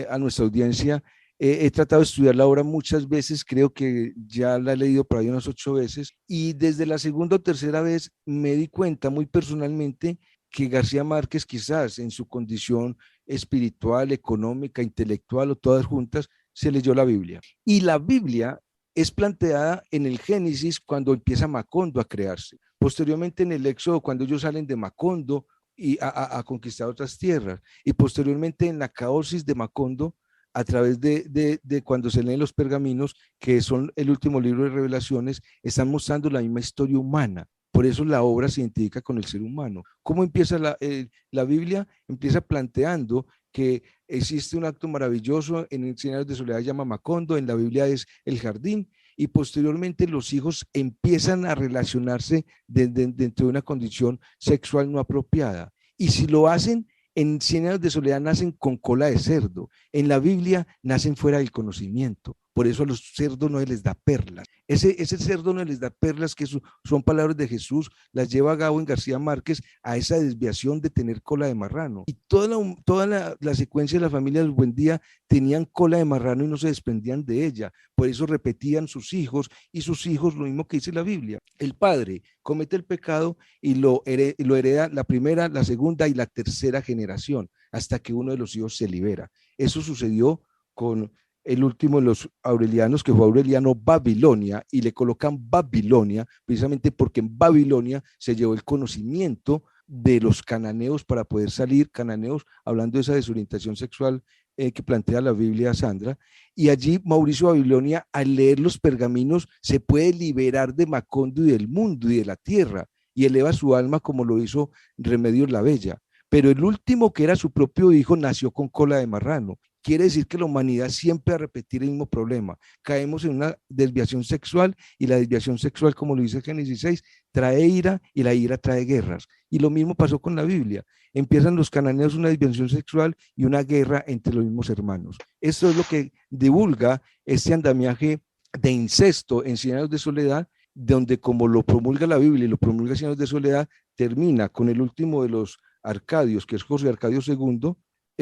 a nuestra audiencia, he tratado de estudiar la obra muchas veces, creo que ya la he leído por ahí unas 8 veces y desde la segunda o tercera vez me di cuenta muy personalmente que García Márquez quizás en su condición espiritual, económica, intelectual o todas juntas, se leyó la Biblia. Y la Biblia es planteada en el Génesis cuando empieza Macondo a crearse. Posteriormente en el Éxodo, cuando ellos salen de Macondo y a conquistar otras tierras. Y posteriormente en la caosis de Macondo, a través de cuando se leen los pergaminos, que son el último libro de revelaciones, están mostrando la misma historia humana. Por eso la obra se identifica con el ser humano. ¿Cómo empieza la Biblia? Empieza planteando que existe un acto maravilloso en el Cien años de soledad, llama Macondo, en la Biblia es el jardín, y posteriormente los hijos empiezan a relacionarse dentro de una condición sexual no apropiada. Y si lo hacen, en Cien años de soledad nacen con cola de cerdo, en la Biblia nacen fuera del conocimiento. Por eso a los cerdos no les da perlas. Ese cerdo no les da perlas, que son palabras de Jesús, las lleva Gabo en García Márquez a esa desviación de tener cola de marrano. Y toda la secuencia de la familia del Buen Día tenían cola de marrano y no se desprendían de ella. Por eso repetían sus hijos y sus hijos lo mismo que dice la Biblia. El padre comete el pecado y lo hereda la primera, la segunda y la tercera generación, hasta que uno de los hijos se libera. Eso sucedió con el último de los aurelianos, que fue Aureliano Babilonia, y le colocan Babilonia precisamente porque en Babilonia se llevó el conocimiento de los cananeos para poder salir, cananeos, hablando de esa desorientación sexual que plantea la Biblia, Sandra, y allí Mauricio Babilonia, al leer los pergaminos, se puede liberar de Macondo y del mundo y de la tierra, y eleva su alma como lo hizo Remedios la Bella. Pero el último, que era su propio hijo, nació con cola de marrano. Quiere decir que la humanidad siempre va a repetir el mismo problema. Caemos en una desviación sexual y la desviación sexual, como lo dice Génesis 6, trae ira y la ira trae guerras. Y lo mismo pasó con la Biblia. Empiezan los cananeos una desviación sexual y una guerra entre los mismos hermanos. Esto es lo que divulga este andamiaje de incesto en Cien años de soledad, donde como lo promulga la Biblia y lo promulga Cien años de soledad, termina con el último de los Arcadios, que es José Arcadio II,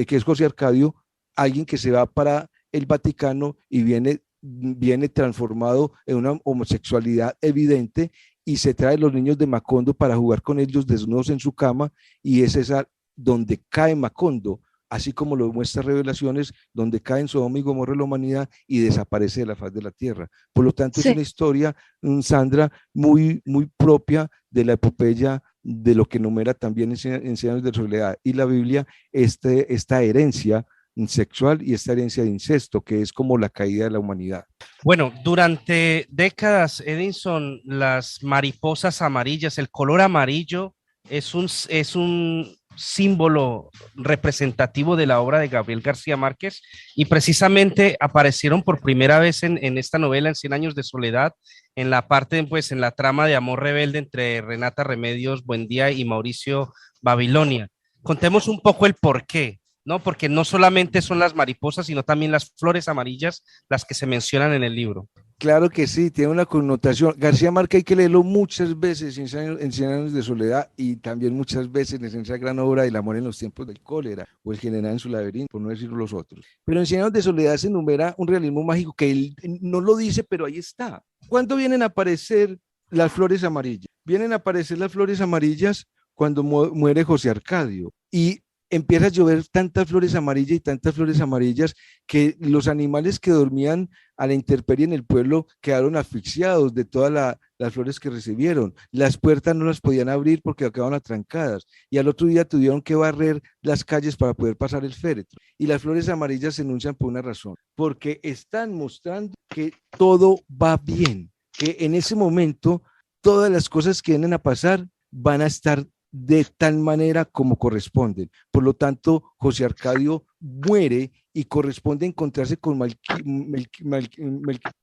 que es José Arcadio, alguien que se va para el Vaticano y viene transformado en una homosexualidad evidente y se trae los niños de Macondo para jugar con ellos desnudos en su cama, y es esa donde cae Macondo, así como lo muestra Revelaciones, donde cae en Sodoma y Gomorra la humanidad y desaparece de la faz de la tierra. Por lo tanto, sí, es una historia, Sandra, muy, muy propia de la epopeya de lo que enumera también en Cien años de soledad y la Biblia, esta herencia sexual y esta herencia de incesto, que es como la caída de la humanidad. Bueno, durante décadas, Edinson, las mariposas amarillas, el color amarillo es un símbolo representativo de la obra de Gabriel García Márquez, y precisamente aparecieron por primera vez en esta novela, en Cien años de soledad, en la parte, pues, en la trama de amor rebelde entre Renata Remedios Buendía y Mauricio Babilonia. Contemos un poco el porqué, ¿no? Porque no solamente son las mariposas, sino también las flores amarillas las que se mencionan en el libro. Claro que sí, tiene una connotación. García Márquez hay que leerlo muchas veces en Cien años de soledad, y también muchas veces en esa gran obra del amor en los tiempos del cólera, o El general en su laberinto, por no decir los otros. Pero en Cien años de soledad se enumera un realismo mágico que él no lo dice, pero ahí está. ¿Cuándo vienen a aparecer las flores amarillas? Vienen a aparecer las flores amarillas cuando muere José Arcadio, y empieza a llover tantas flores amarillas y tantas flores amarillas que los animales que dormían a la intemperie en el pueblo quedaron asfixiados de todas las flores que recibieron. Las puertas no las podían abrir porque acababan atrancadas, y al otro día tuvieron que barrer las calles para poder pasar el féretro. Y las flores amarillas se enuncian por una razón, porque están mostrando que todo va bien, que en ese momento todas las cosas que vienen a pasar van a estar de tal manera como corresponden. Por lo tanto, José Arcadio muere y corresponde encontrarse con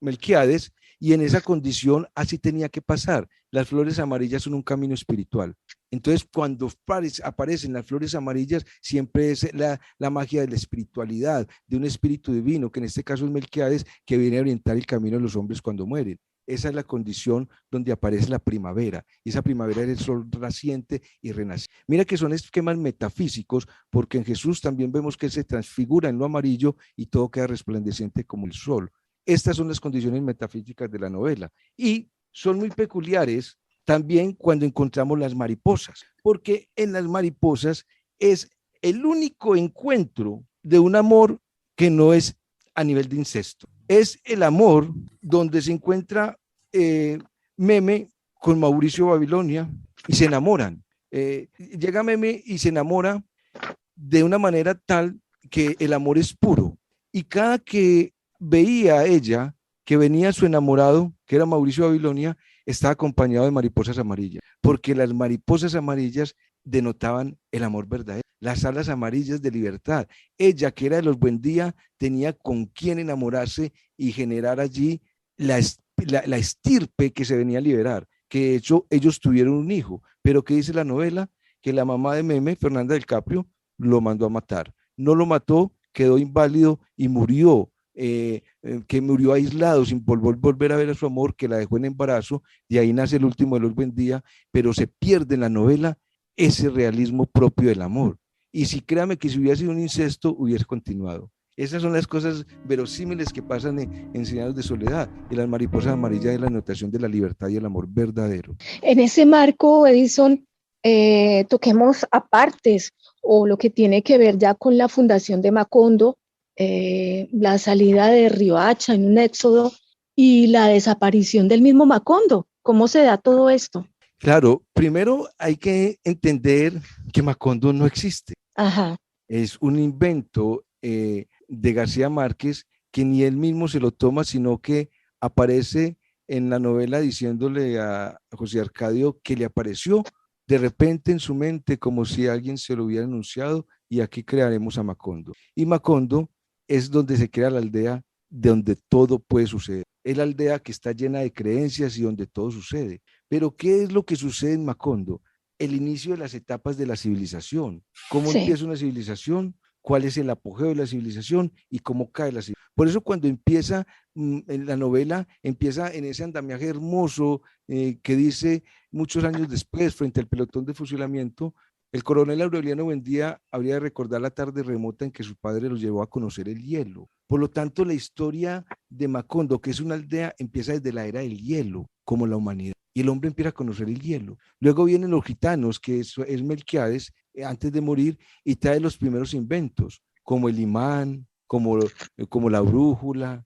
Melquiades, y en esa condición así tenía que pasar. Las flores amarillas son un camino espiritual. Entonces, cuando aparecen las flores amarillas, siempre es la magia de la espiritualidad, de un espíritu divino, que en este caso es Melquiades, que viene a orientar el camino de los hombres cuando mueren. Esa es la condición donde aparece la primavera, y esa primavera es el sol naciente y renaciente. Mira que son esquemas metafísicos, porque en Jesús también vemos que Él se transfigura en lo amarillo y todo queda resplandeciente como el sol. Estas son las condiciones metafísicas de la novela, y son muy peculiares también cuando encontramos las mariposas, porque en las mariposas es el único encuentro de un amor que no es a nivel de incesto. Es el amor donde se encuentra Meme con Mauricio Babilonia y se enamoran. Llega Meme y se enamora de una manera tal que el amor es puro. Y cada que veía a ella que venía su enamorado, que era Mauricio Babilonia, estaba acompañado de mariposas amarillas, porque las mariposas amarillas denotaban el amor verdadero, las alas amarillas de libertad. Ella, que era de los buen día, tenía con quién enamorarse y generar allí la estirpe que se venía a liberar, que de hecho ellos tuvieron un hijo, pero ¿qué dice la novela? Que la mamá de Meme, Fernanda del Caprio, lo mandó a matar. No lo mató, quedó inválido y murió, que murió aislado sin volver a ver a su amor, que la dejó en embarazo. De ahí nace el último de los buen día, pero se pierde en la novela ese realismo propio del amor. Y si créame que si hubiera sido un incesto, hubiese continuado. Esas son las cosas verosímiles que pasan en Cien años de soledad, y las mariposas amarillas es la anotación de la libertad y el amor verdadero. En ese marco, Edison, toquemos apartes o lo que tiene que ver ya con la fundación de Macondo, la salida de Riohacha en un éxodo y la desaparición del mismo Macondo. ¿Cómo se da todo esto? Claro, primero hay que entender que Macondo no existe. Ajá. Es un invento de García Márquez, que ni él mismo se lo toma, sino que aparece en la novela diciéndole a José Arcadio que le apareció de repente en su mente como si alguien se lo hubiera anunciado, y aquí crearemos a Macondo. Y Macondo es donde se crea la aldea de donde todo puede suceder. Es la aldea que está llena de creencias y donde todo sucede. Pero ¿qué es lo que sucede en Macondo? El inicio de las etapas de la civilización. ¿Cómo empieza una civilización? ¿Cuál es el apogeo de la civilización y cómo cae la civilización? Por eso cuando empieza en la novela, empieza en ese andamiaje hermoso que dice muchos años después, frente al pelotón de fusilamiento, el coronel Aureliano Buendía habría de recordar la tarde remota en que su padre los llevó a conocer el hielo. Por lo tanto, la historia de Macondo, que es una aldea, empieza desde la era del hielo, como la humanidad. Y el hombre empieza a conocer el hielo. Luego vienen los gitanos, que es Melquiades, antes de morir, y trae los primeros inventos, como el imán, como la brújula,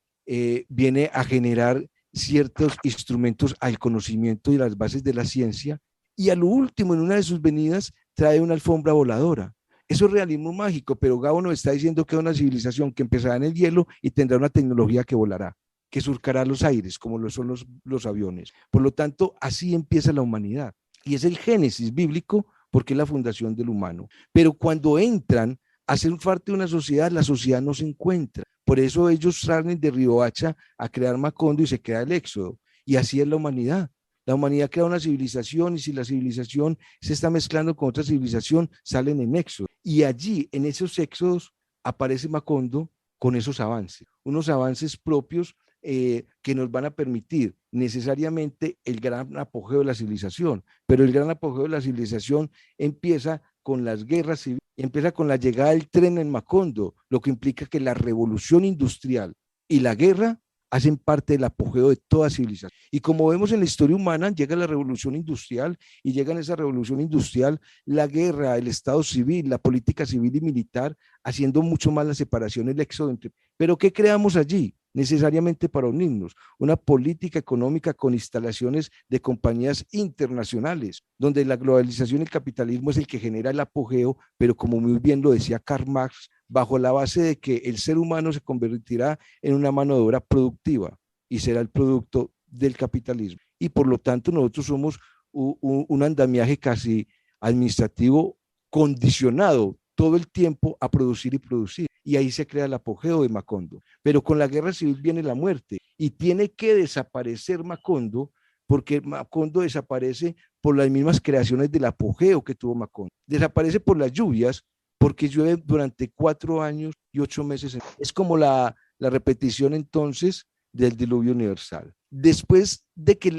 viene a generar ciertos instrumentos al conocimiento y las bases de la ciencia, y a lo último, en una de sus venidas, trae una alfombra voladora. Eso es realismo mágico, pero Gabo nos está diciendo que es una civilización que empezará en el hielo y tendrá una tecnología que volará, que surcará los aires, como lo son los aviones. Por lo tanto, así empieza la humanidad. Y es el génesis bíblico, porque es la fundación del humano. Pero cuando entran a ser parte de una sociedad, la sociedad no se encuentra. Por eso ellos salen de Riohacha a crear Macondo y se crea el éxodo. Y así es la humanidad. La humanidad crea una civilización, y si la civilización se está mezclando con otra civilización, salen en éxodo. Y allí, en esos éxodos, aparece Macondo con esos avances, unos avances propios que nos van a permitir necesariamente el gran apogeo de la civilización. Pero el gran apogeo de la civilización empieza con las guerras civiles, empieza con la llegada del tren en Macondo, lo que implica que la revolución industrial y la guerra hacen parte del apogeo de toda civilización. Y como vemos en la historia humana, llega la revolución industrial, y llega en esa revolución industrial la guerra, el estado civil, la política civil y militar, haciendo mucho más la separación, el éxodo entre... Pero ¿qué creamos allí? Necesariamente para unirnos, una política económica con instalaciones de compañías internacionales, donde la globalización y el capitalismo es el que genera el apogeo, pero como muy bien lo decía Karl Marx, bajo la base de que el ser humano se convertirá en una mano de obra productiva y será el producto del capitalismo. Y por lo tanto nosotros somos un andamiaje casi administrativo condicionado todo el tiempo a producir y producir. Y ahí se crea el apogeo de Macondo. Pero con la guerra civil viene la muerte, y tiene que desaparecer Macondo, porque Macondo desaparece por las mismas creaciones del apogeo que tuvo Macondo. Desaparece por las lluvias, porque llueve durante 4 años y 8 meses. Es como la repetición entonces del diluvio universal. Después de que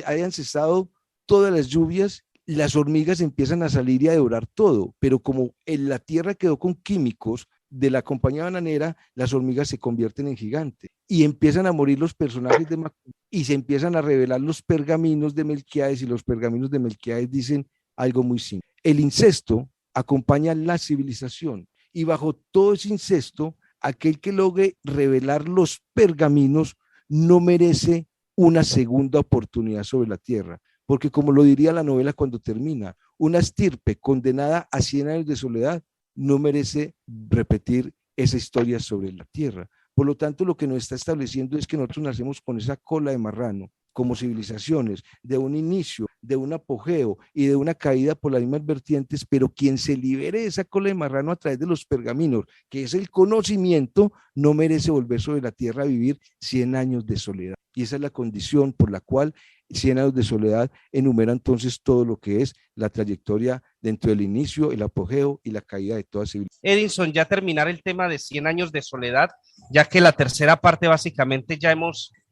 hayan cesado todas las lluvias, las hormigas empiezan a salir y a devorar todo, pero como la tierra quedó con químicos de la compañía bananera, las hormigas se convierten en gigantes y empiezan a morir los personajes de Macondo y se empiezan a revelar los pergaminos de Melquíades, y los pergaminos de Melquíades dicen algo muy simple: el incesto acompaña la civilización, y bajo todo ese incesto, aquel que logre revelar los pergaminos no merece una segunda oportunidad sobre la tierra, porque como lo diría la novela cuando termina, una estirpe condenada a 100 años de soledad no merece repetir esa historia sobre la tierra. Por lo tanto, lo que nos está estableciendo es que nosotros nacemos con esa cola de marrano como civilizaciones, de un inicio, de un apogeo y de una caída por las mismas vertientes, pero quien se libere de esa cola de marrano a través de los pergaminos, que es el conocimiento, no merece volver sobre la tierra a vivir 100 años de soledad. Y esa es la condición por la cual 100 años de soledad enumera entonces todo lo que es la trayectoria dentro del inicio, el apogeo y la caída de toda civilización. Edinson, ya terminar el tema de 100 años de soledad, ya que la tercera parte básicamente ya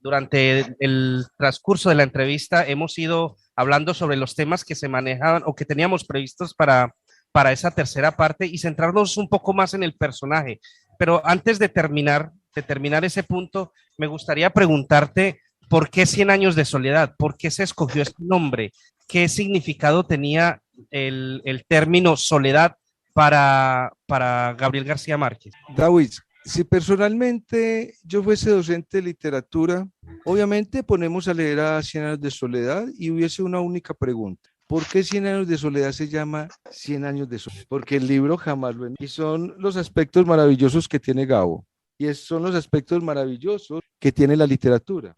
durante el transcurso de la entrevista, hemos ido hablando sobre los temas que se manejaban o que teníamos previstos para esa tercera parte y centrarnos un poco más en el personaje. Pero antes de terminar ese punto, me gustaría preguntarte, ¿por qué 100 años de soledad? ¿Por qué se escogió este nombre? ¿Qué significado tenía el término soledad para Gabriel García Márquez? David, si personalmente yo fuese docente de literatura, obviamente ponemos a leer a 100 años de soledad y hubiese una única pregunta: ¿por qué 100 años de soledad se llama 100 años de soledad? Porque el libro jamás lo... Y son los aspectos maravillosos que tiene Gabo, y son los aspectos maravillosos que tiene la literatura.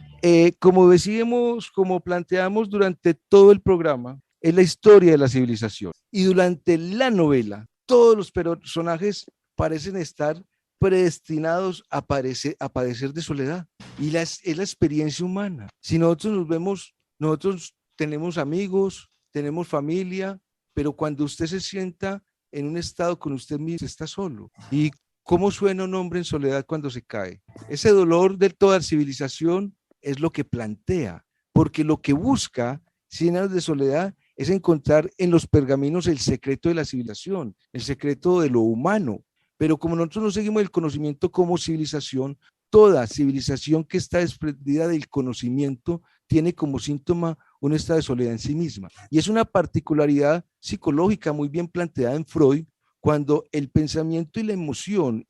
Como decíamos, como planteamos durante todo el programa, es la historia de la civilización, y durante la novela todos los personajes parecen estar predestinados a padecer de soledad, y es la experiencia humana. Si nosotros nos vemos, nosotros tenemos amigos, tenemos familia, pero cuando usted se sienta en un estado con usted mismo, está solo. ¿Y cómo suena un hombre en soledad cuando se cae? Ese dolor de toda civilización es lo que plantea, porque lo que busca 100 años de soledad es encontrar en los pergaminos el secreto de la civilización, el secreto de lo humano. Pero como nosotros no seguimos el conocimiento como civilización, toda civilización que está desprendida del conocimiento tiene como síntoma un estado de soledad en sí misma. Y es una particularidad psicológica muy bien planteada en Freud, cuando el pensamiento y la emoción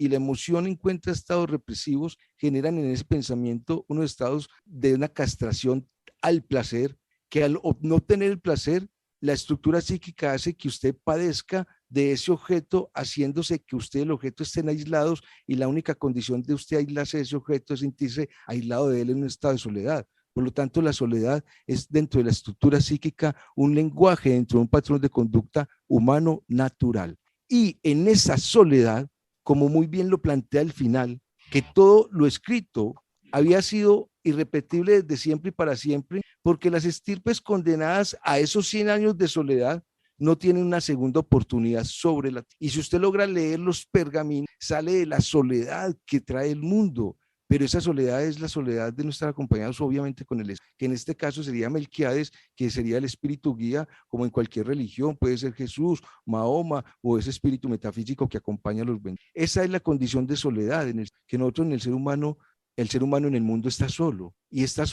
encuentran estados represivos, generan en ese pensamiento unos estados de una castración al placer, que al no tener el placer, la estructura psíquica hace que usted padezca de ese objeto, haciéndose que usted y el objeto estén aislados, y la única condición de usted aislarse de ese objeto es sentirse aislado de él en un estado de soledad. Por lo tanto, la soledad es, dentro de la estructura psíquica, un lenguaje dentro de un patrón de conducta humano natural. Y en esa soledad, como muy bien lo plantea al final, que todo lo escrito había sido irrepetible desde siempre y para siempre, porque las estirpes condenadas a esos 100 años de soledad no tienen una segunda oportunidad sobre la tierra. Y si usted logra leer los pergaminos, sale de la soledad que trae el mundo, pero esa soledad es la soledad de no estar acompañados obviamente con el, que en este caso sería Melquíades, que sería el espíritu guía, como en cualquier religión, puede ser Jesús, Mahoma, o ese espíritu metafísico que acompaña a los benditos. Esa es la condición de soledad, que nosotros en el ser humano en el mundo está solo, y esa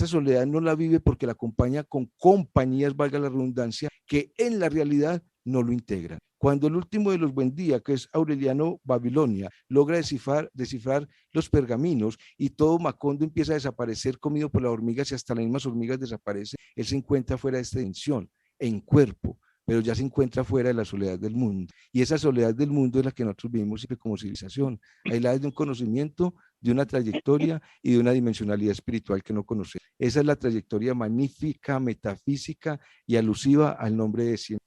soledad no la vive porque la acompaña con compañías, valga la redundancia, que en la realidad no lo integran. Cuando el último de los Buendía, que es Aureliano Babilonia, logra descifrar los pergaminos y todo Macondo empieza a desaparecer, comido por las hormigas, y hasta las mismas hormigas desaparecen, él se encuentra fuera de esta dimensión, en cuerpo, pero ya se encuentra fuera de la soledad del mundo. Y esa soledad del mundo es la que nosotros vivimos siempre como civilización, aislada de un conocimiento, de una trayectoria y de una dimensionalidad espiritual que no conocemos. Esa es la trayectoria magnífica, metafísica y alusiva al nombre de 100.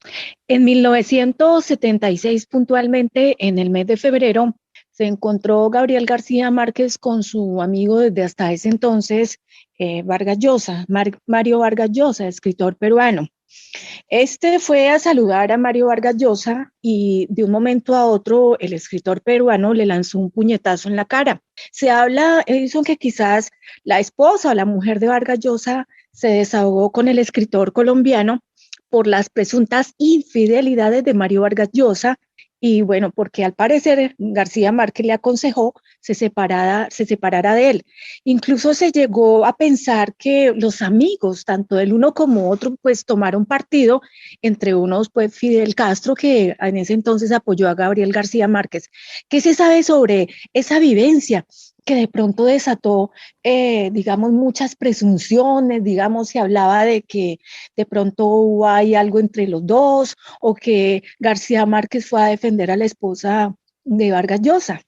En 1976, puntualmente en el mes de febrero, se encontró Gabriel García Márquez con su amigo desde hasta ese entonces, Vargas Llosa, Mario Vargas Llosa, escritor peruano. Este fue a saludar a Mario Vargas Llosa y de un momento a otro el escritor peruano le lanzó un puñetazo en la cara. Se habla, Edison, que quizás la esposa o la mujer de Vargas Llosa se desahogó con el escritor colombiano por las presuntas infidelidades de Mario Vargas Llosa y bueno, porque al parecer García Márquez le aconsejó se separara de él. Incluso se llegó a pensar que los amigos, tanto del uno como otro, pues tomaron partido, entre unos pues Fidel Castro, que en ese entonces apoyó a Gabriel García Márquez. ¿Qué se sabe sobre esa vivencia que de pronto desató, digamos, muchas presunciones? Digamos, se hablaba de que de pronto hay algo entre los dos o que García Márquez fue a defender a la esposa de Vargas Llosa.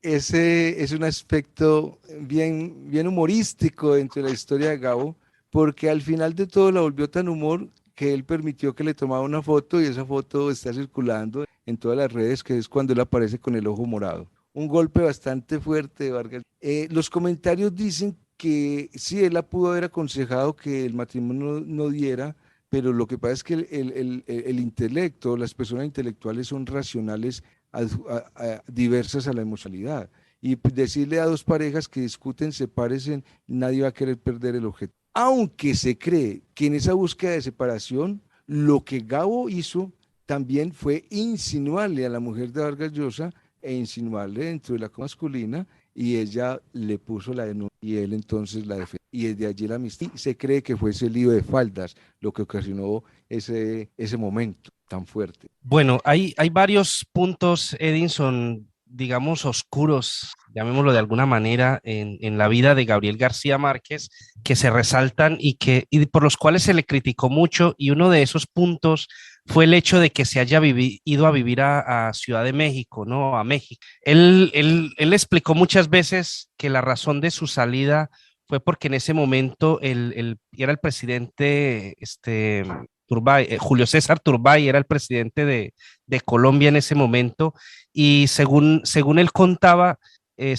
Ese es un aspecto bien humorístico dentro de la historia de Gabo, porque al final de todo la volvió tan humor que él permitió que le tomara una foto y esa foto está circulando en todas las redes, que es cuando él aparece con el ojo morado. Un golpe bastante fuerte de Vargas. Los comentarios dicen que sí, él la pudo haber aconsejado que el matrimonio no diera, pero lo que pasa es que el intelecto, las personas intelectuales son racionales diversas a la emocionalidad. Y decirle a dos parejas que discuten, sepárense, nadie va a querer perder el objeto. Aunque se cree que en esa búsqueda de separación, lo que Gabo hizo también fue insinuarle a la mujer de Vargas Llosa e insinuarle dentro de la masculina, y ella le puso la denuncia y él entonces la defendió. Y desde allí la amistad. Se cree que fue ese lío de faldas lo que ocasionó ese momento tan fuerte. Bueno, hay varios puntos, Edinson, digamos, oscuros, llamémoslo de alguna manera, en la vida de Gabriel García Márquez, que se resaltan y por los cuales se le criticó mucho, y uno de esos puntos fue el hecho de que se haya ido a vivir a Ciudad de México, ¿no? A México. Él explicó muchas veces que la razón de su salida fue porque en ese momento era el presidente, Turbay, Julio César Turbay era el presidente de Colombia en ese momento, y según él contaba, el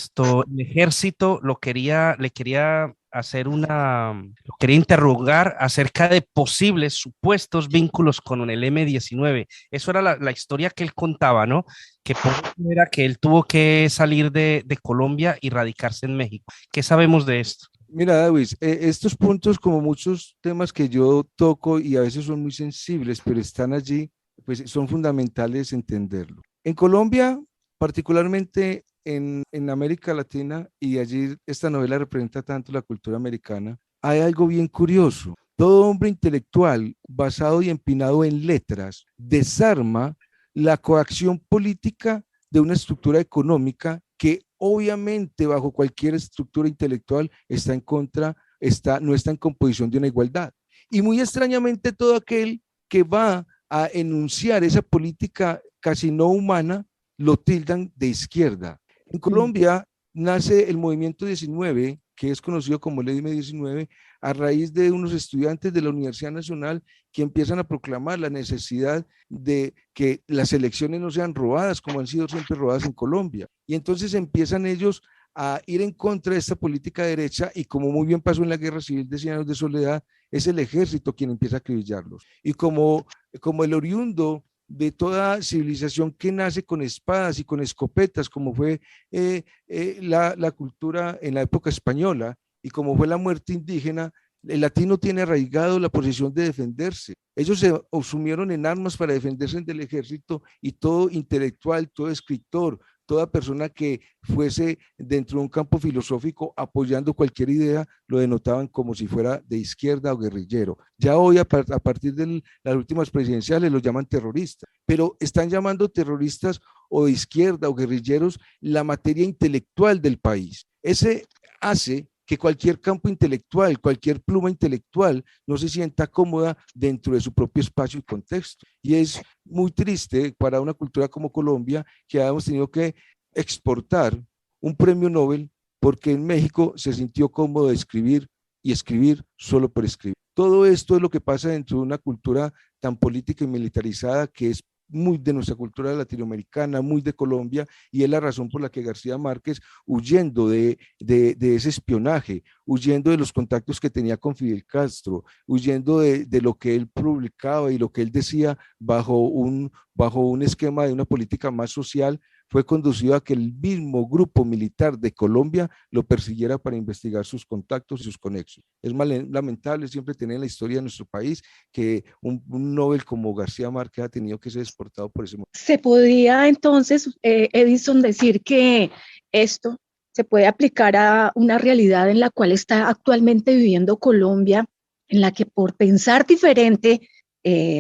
ejército le quería hacer lo quería interrogar acerca de posibles supuestos vínculos con el M-19. Eso era la historia que él contaba, ¿no? Que por eso era que él tuvo que salir de Colombia y radicarse en México. ¿Qué sabemos de esto? Mira, David, estos puntos, como muchos temas que yo toco y a veces son muy sensibles, pero están allí, pues son fundamentales entenderlo. En Colombia, particularmente en América Latina, y allí esta novela representa tanto la cultura americana, hay algo bien curioso. Todo hombre intelectual basado y empinado en letras desarma la coacción política de una estructura económica que obviamente bajo cualquier estructura intelectual está en contra, no está en composición de una igualdad. Y muy extrañamente todo aquel que va a enunciar esa política casi no humana lo tildan de izquierda. En Colombia nace el movimiento 19, que es conocido como el M-19, a raíz de unos estudiantes de la Universidad Nacional que empiezan a proclamar la necesidad de que las elecciones no sean robadas como han sido siempre robadas en Colombia. Y entonces empiezan ellos a ir en contra de esta política derecha, y como muy bien pasó en la Guerra Civil de 100 años de soledad, es el ejército quien empieza a acribillarlos. Y como el oriundo de toda civilización que nace con espadas y con escopetas, como fue la cultura en la época española, y como fue la muerte indígena, el latino tiene arraigado la posición de defenderse. Ellos se asumieron en armas para defenderse del ejército, y todo intelectual, todo escritor, toda persona que fuese dentro de un campo filosófico apoyando cualquier idea, lo denotaban como si fuera de izquierda o guerrillero. Ya hoy, a partir de las últimas presidenciales, los llaman terroristas, pero están llamando terroristas o de izquierda o guerrilleros la materia intelectual del país. Ese hace que cualquier campo intelectual, cualquier pluma intelectual no se sienta cómoda dentro de su propio espacio y contexto. Y es muy triste para una cultura como Colombia que hayamos tenido que exportar un premio Nobel porque en México se sintió cómodo de escribir y escribir solo por escribir. Todo esto es lo que pasa dentro de una cultura tan política y militarizada que es muy de nuestra cultura latinoamericana, muy de Colombia, y es la razón por la que García Márquez, huyendo de ese espionaje, huyendo de los contactos que tenía con Fidel Castro, huyendo de lo que él publicaba y lo que él decía bajo un esquema de una política más social, fue conducido a que el mismo grupo militar de Colombia lo persiguiera para investigar sus contactos y sus conexos. Es lamentable siempre tener en la historia de nuestro país que un Nobel como García Márquez ha tenido que ser exportado por ese motivo. ¿Se podría entonces, Edison, decir que esto se puede aplicar a una realidad en la cual está actualmente viviendo Colombia, en la que por pensar diferente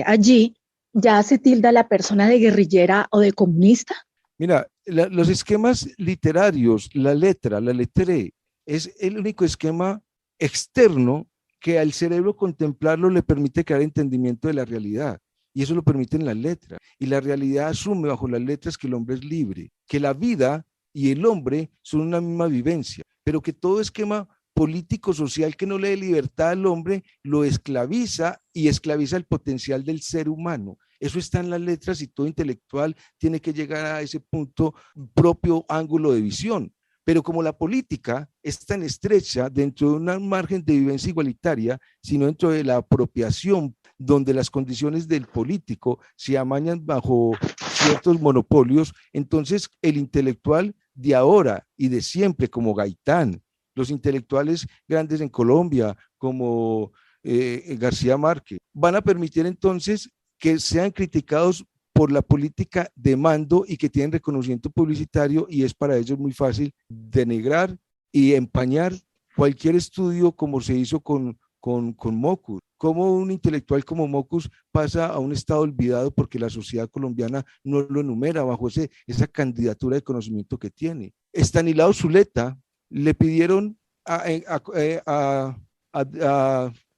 allí ya se tilda a la persona de guerrillera o de comunista? Mira, los esquemas literarios, la letré, es el único esquema externo que al cerebro contemplarlo le permite crear entendimiento de la realidad. Y eso lo permiten las letras. Y la realidad asume bajo las letras que el hombre es libre, que la vida y el hombre son una misma vivencia, pero que todo esquema político social que no le dé libertad al hombre lo esclaviza y esclaviza el potencial del ser humano. Eso está en las letras y todo intelectual tiene que llegar a ese punto propio ángulo de visión. Pero como la política es tan estrecha dentro de un margen de vivencia igualitaria, sino dentro de la apropiación, donde las condiciones del político se amañan bajo ciertos monopolios, entonces el intelectual de ahora y de siempre, como Gaitán, los intelectuales grandes en Colombia, como García Márquez, van a permitir entonces que sean criticados por la política de mando y que tienen reconocimiento publicitario, y es para ellos muy fácil denigrar y empañar cualquier estudio, como se hizo con Mockus. Cómo un intelectual como Mockus pasa a un estado olvidado porque la sociedad colombiana no lo enumera bajo esa candidatura de conocimiento que tiene. Estanislao Zuleta le pidieron a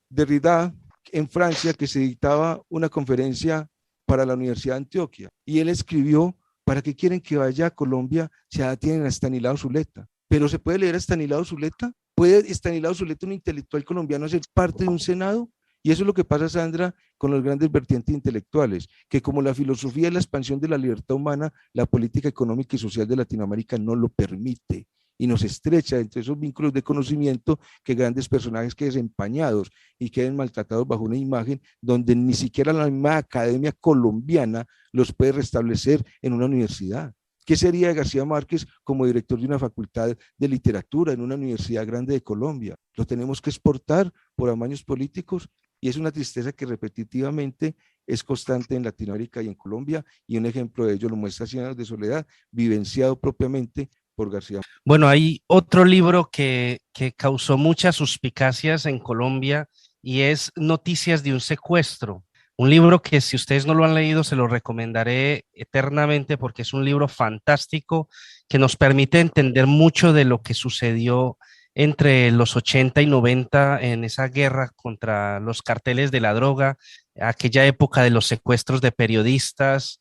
Derrida en Francia que se dictaba una conferencia para la Universidad de Antioquia, y él escribió: ¿para qué quieren que vaya a Colombia si ya tienen a Estanislao Zuleta? ¿Pero se puede leer a Estanislao Zuleta? ¿Puede Estanislao Zuleta, un intelectual colombiano, ser parte de un Senado? Y eso es lo que pasa, Sandra, con los grandes vertientes intelectuales, que como la filosofía es la expansión de la libertad humana, la política económica y social de Latinoamérica no lo permite y nos estrecha entre esos vínculos de conocimiento, que grandes personajes queden empañados y queden maltratados bajo una imagen donde ni siquiera la misma academia colombiana los puede restablecer en una universidad. ¿Qué sería de García Márquez como director de una facultad de literatura en una universidad grande de Colombia? Lo tenemos que exportar por amaños políticos, y es una tristeza que repetitivamente es constante en Latinoamérica y en Colombia, y un ejemplo de ello lo muestra Cien años de soledad, vivenciado propiamente por García. Bueno, hay otro libro que causó muchas suspicacias en Colombia y es Noticias de un secuestro. Un libro que, si ustedes no lo han leído, se lo recomendaré eternamente porque es un libro fantástico que nos permite entender mucho de lo que sucedió entre los 80 y 90 en esa guerra contra los carteles de la droga, aquella época de los secuestros de periodistas.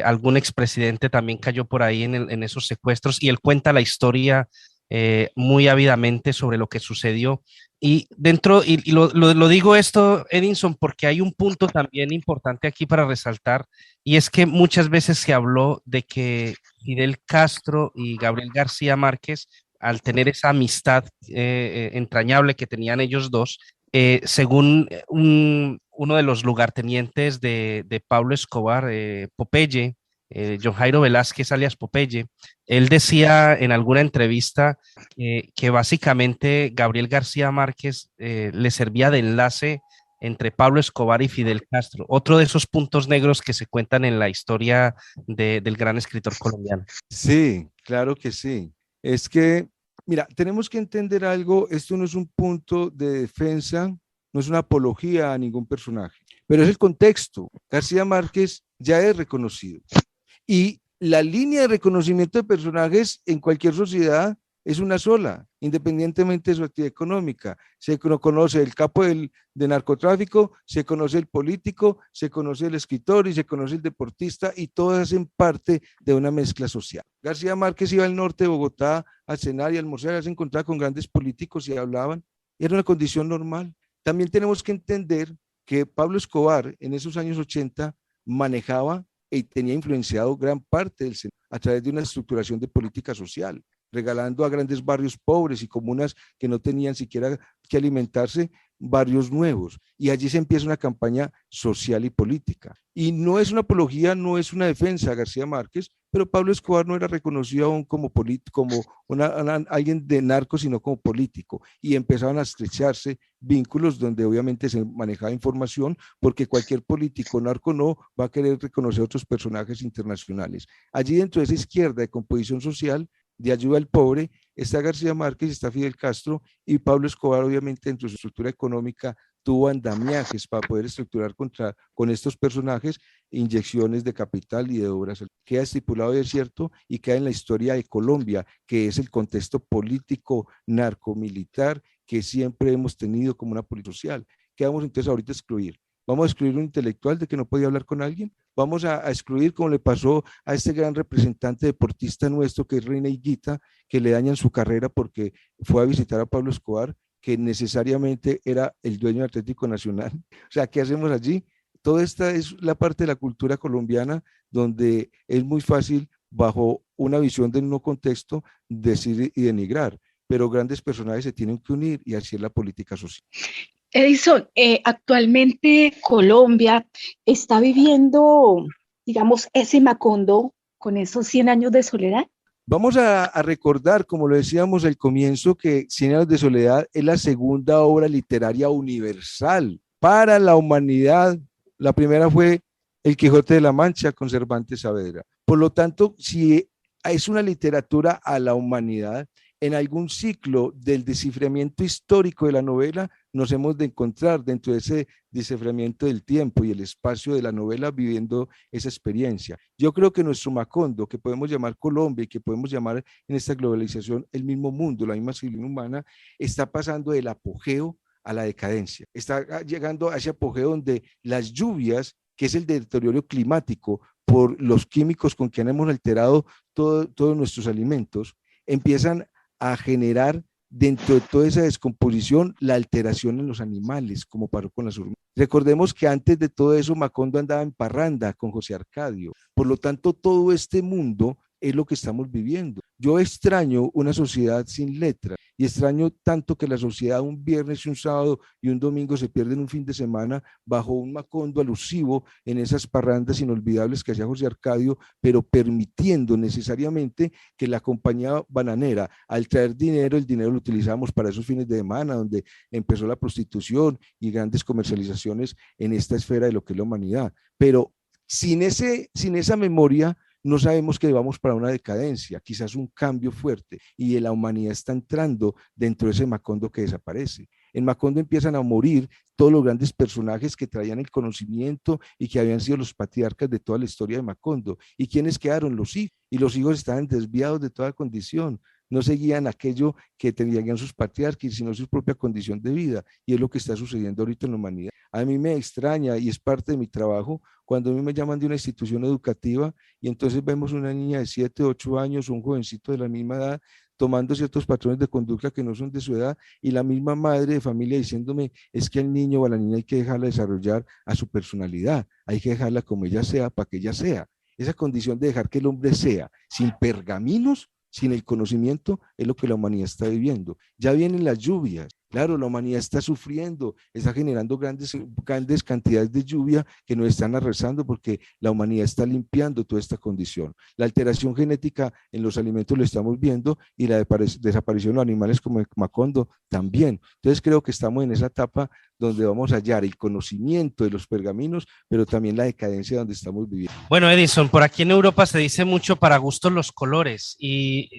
Algún expresidente también cayó por ahí en esos secuestros, y él cuenta la historia muy ávidamente sobre lo que sucedió. Y lo digo esto, Edinson, porque hay un punto también importante aquí para resaltar, y es que muchas veces se habló de que Fidel Castro y Gabriel García Márquez, al tener esa amistad entrañable que tenían ellos dos, según uno de los lugartenientes de Pablo Escobar, Popeye, John Jairo Velázquez alias Popeye, él decía en alguna entrevista que básicamente Gabriel García Márquez le servía de enlace entre Pablo Escobar y Fidel Castro, otro de esos puntos negros que se cuentan en la historia del gran escritor colombiano. Sí, claro que sí. Es que, mira, tenemos que entender algo: esto no es un punto de defensa, no es una apología a ningún personaje, pero es el contexto. García Márquez ya es reconocido, y la línea de reconocimiento de personajes en cualquier sociedad es una sola, independientemente de su actividad económica. Se conoce el capo de narcotráfico, se conoce el político, se conoce el escritor y se conoce el deportista, y todas hacen parte de una mezcla social. García Márquez iba al norte de Bogotá a cenar y a almorzar, se encontraba con grandes políticos y hablaban. Era una condición normal. También tenemos que entender que Pablo Escobar en esos años 80 manejaba tenía influenciado gran parte del Senado a través de una estructuración de política social, regalando a grandes barrios pobres y comunas que no tenían siquiera que alimentarse, barrios nuevos. Y allí se empieza una campaña social y política. Y no es una apología, no es una defensa a García Márquez, pero Pablo Escobar no era reconocido aún como alguien de narco, sino como político. Y empezaban a estrecharse vínculos donde obviamente se manejaba información, porque cualquier político, narco no, va a querer reconocer otros personajes internacionales. Allí dentro de esa izquierda de composición social, de ayuda al pobre, está García Márquez, está Fidel Castro, y Pablo Escobar obviamente dentro de su estructura económica tuvo andamiajes para poder estructurar con estos personajes inyecciones de capital y de obras. Queda estipulado y es cierto, y queda en la historia de Colombia, que es el contexto político narcomilitar que siempre hemos tenido como una política social. ¿Qué vamos entonces ahorita a excluir? ¿Vamos a excluir un intelectual de que no podía hablar con alguien? Vamos a excluir, como le pasó a este gran representante deportista nuestro, que es Reina Higuita, que le dañan su carrera porque fue a visitar a Pablo Escobar, que necesariamente era el dueño del Atlético Nacional. O sea, ¿qué hacemos allí? Toda esta es la parte de la cultura colombiana donde es muy fácil, bajo una visión de no contexto, decir y denigrar, pero grandes personajes se tienen que unir y así es la política social. Edison, actualmente Colombia está viviendo, digamos, ese Macondo con esos 100 años de soledad. Vamos a recordar, como lo decíamos al comienzo, que Cien años de soledad es la segunda obra literaria universal para la humanidad. La primera fue El Quijote de la Mancha con Cervantes Saavedra. Por lo tanto, si es una literatura a la humanidad, en algún ciclo del desciframiento histórico de la novela, nos hemos de encontrar dentro de ese desciframiento del tiempo y el espacio de la novela viviendo esa experiencia. Yo creo que nuestro Macondo, que podemos llamar Colombia y que podemos llamar en esta globalización el mismo mundo, la misma civilización humana, está pasando del apogeo a la decadencia. Está llegando a ese apogeo donde las lluvias, que es el deterioro climático por los químicos con que hemos alterado todos nuestros alimentos, empiezan a generar dentro de toda esa descomposición la alteración en los animales, como pasó con las hormigas. Recordemos que antes de todo eso Macondo andaba en parranda con José Arcadio. Por lo tanto, todo este mundo es lo que estamos viviendo. Yo extraño una sociedad sin letras y extraño tanto que la sociedad un viernes, un sábado y un domingo se pierde en un fin de semana bajo un Macondo alusivo en esas parrandas inolvidables que hacía José Arcadio, pero permitiendo necesariamente que la compañía bananera, al traer dinero, el dinero lo utilizábamos para esos fines de semana, donde empezó la prostitución y grandes comercializaciones en esta esfera de lo que es la humanidad. Pero sin esa memoria, no sabemos que vamos para una decadencia, quizás un cambio fuerte, y la humanidad está entrando dentro de ese Macondo que desaparece. En Macondo empiezan a morir todos los grandes personajes que traían el conocimiento y que habían sido los patriarcas de toda la historia de Macondo. ¿Y quiénes quedaron? Los hijos. Y los hijos estaban desviados de toda condición. No seguían aquello que tenían sus patriarcas, sino su propia condición de vida. Y es lo que está sucediendo ahorita en la humanidad. A mí me extraña, y es parte de mi trabajo, cuando a mí me llaman de una institución educativa y entonces vemos una niña de 7, 8 años, un jovencito de la misma edad, tomando ciertos patrones de conducta que no son de su edad, y la misma madre de familia diciéndome, es que al niño o a la niña hay que dejarla desarrollar a su personalidad, hay que dejarla como ella sea para que ella sea. Esa condición de dejar que el hombre sea sin pergaminos, sin el conocimiento, es lo que la humanidad está viviendo. Ya vienen las lluvias. Claro, la humanidad está sufriendo, está generando grandes cantidades de lluvia que nos están arrasando porque la humanidad está limpiando toda esta condición. La alteración genética en los alimentos lo estamos viendo y la desaparición de los animales como el Macondo también. Entonces creo que estamos en esa etapa donde vamos a hallar el conocimiento de los pergaminos, pero también la decadencia donde estamos viviendo. Bueno, Edison, por aquí en Europa se dice mucho para gustos los colores y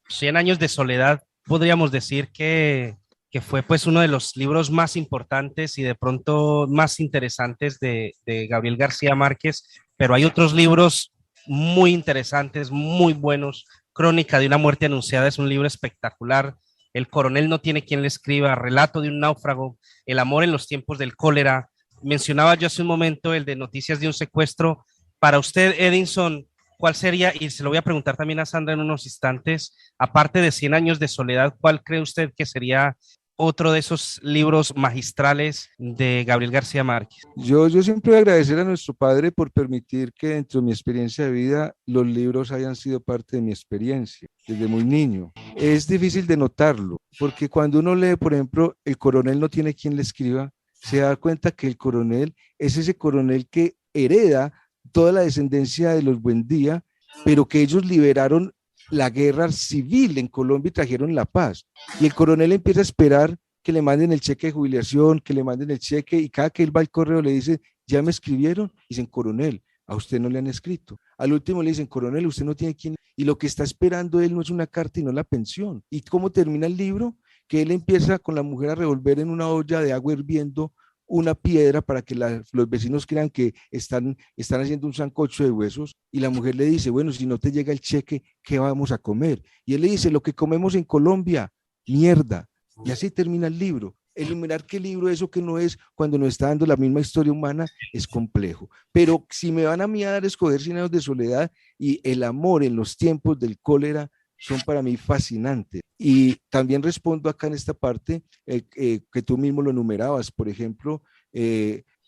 100 años de soledad podríamos decir que fue pues uno de los libros más importantes y de pronto más interesantes de Gabriel García Márquez, pero hay otros libros muy interesantes, muy buenos. Crónica de una muerte anunciada es un libro espectacular. El coronel no tiene quien le escriba, Relato de un náufrago, El amor en los tiempos del cólera. Mencionaba yo hace un momento el de Noticias de un secuestro. Para usted, Edison, ¿cuál sería? Y se lo voy a preguntar también a Sandra en unos instantes, aparte de 100 años de soledad, ¿cuál cree usted que sería otro de esos libros magistrales de Gabriel García Márquez? Yo siempre voy a agradecer a nuestro padre por permitir que dentro de mi experiencia de vida los libros hayan sido parte de mi experiencia desde muy niño. Es difícil de notarlo, porque cuando uno lee, por ejemplo, El coronel no tiene quien le escriba, se da cuenta que el coronel es ese coronel que hereda toda la descendencia de los Buendía, pero que ellos liberaron la guerra civil en Colombia y trajeron la paz. Y el coronel empieza a esperar que le manden el cheque de jubilación, que le manden el cheque, y cada que él va al correo le dice, ¿ya me escribieron? Y dicen, coronel, a usted no le han escrito. Al último le dicen, coronel, usted no tiene quien, y lo que está esperando él no es una carta y no la pensión. ¿Y cómo termina el libro? Que él empieza con la mujer a revolver en una olla de agua hirviendo una piedra para que los vecinos crean que están haciendo un sancocho de huesos, y la mujer le dice, bueno, si no te llega el cheque, ¿qué vamos a comer? Y él le dice, lo que comemos en Colombia, mierda. Y así termina el libro. Eliminar qué libro eso que no es cuando nos está dando la misma historia humana es complejo. Pero si me van a mí a dar a escoger 100 años de soledad y el amor en los tiempos del cólera, son para mí fascinantes. Y también respondo acá en esta parte que tú mismo lo enumerabas, por ejemplo,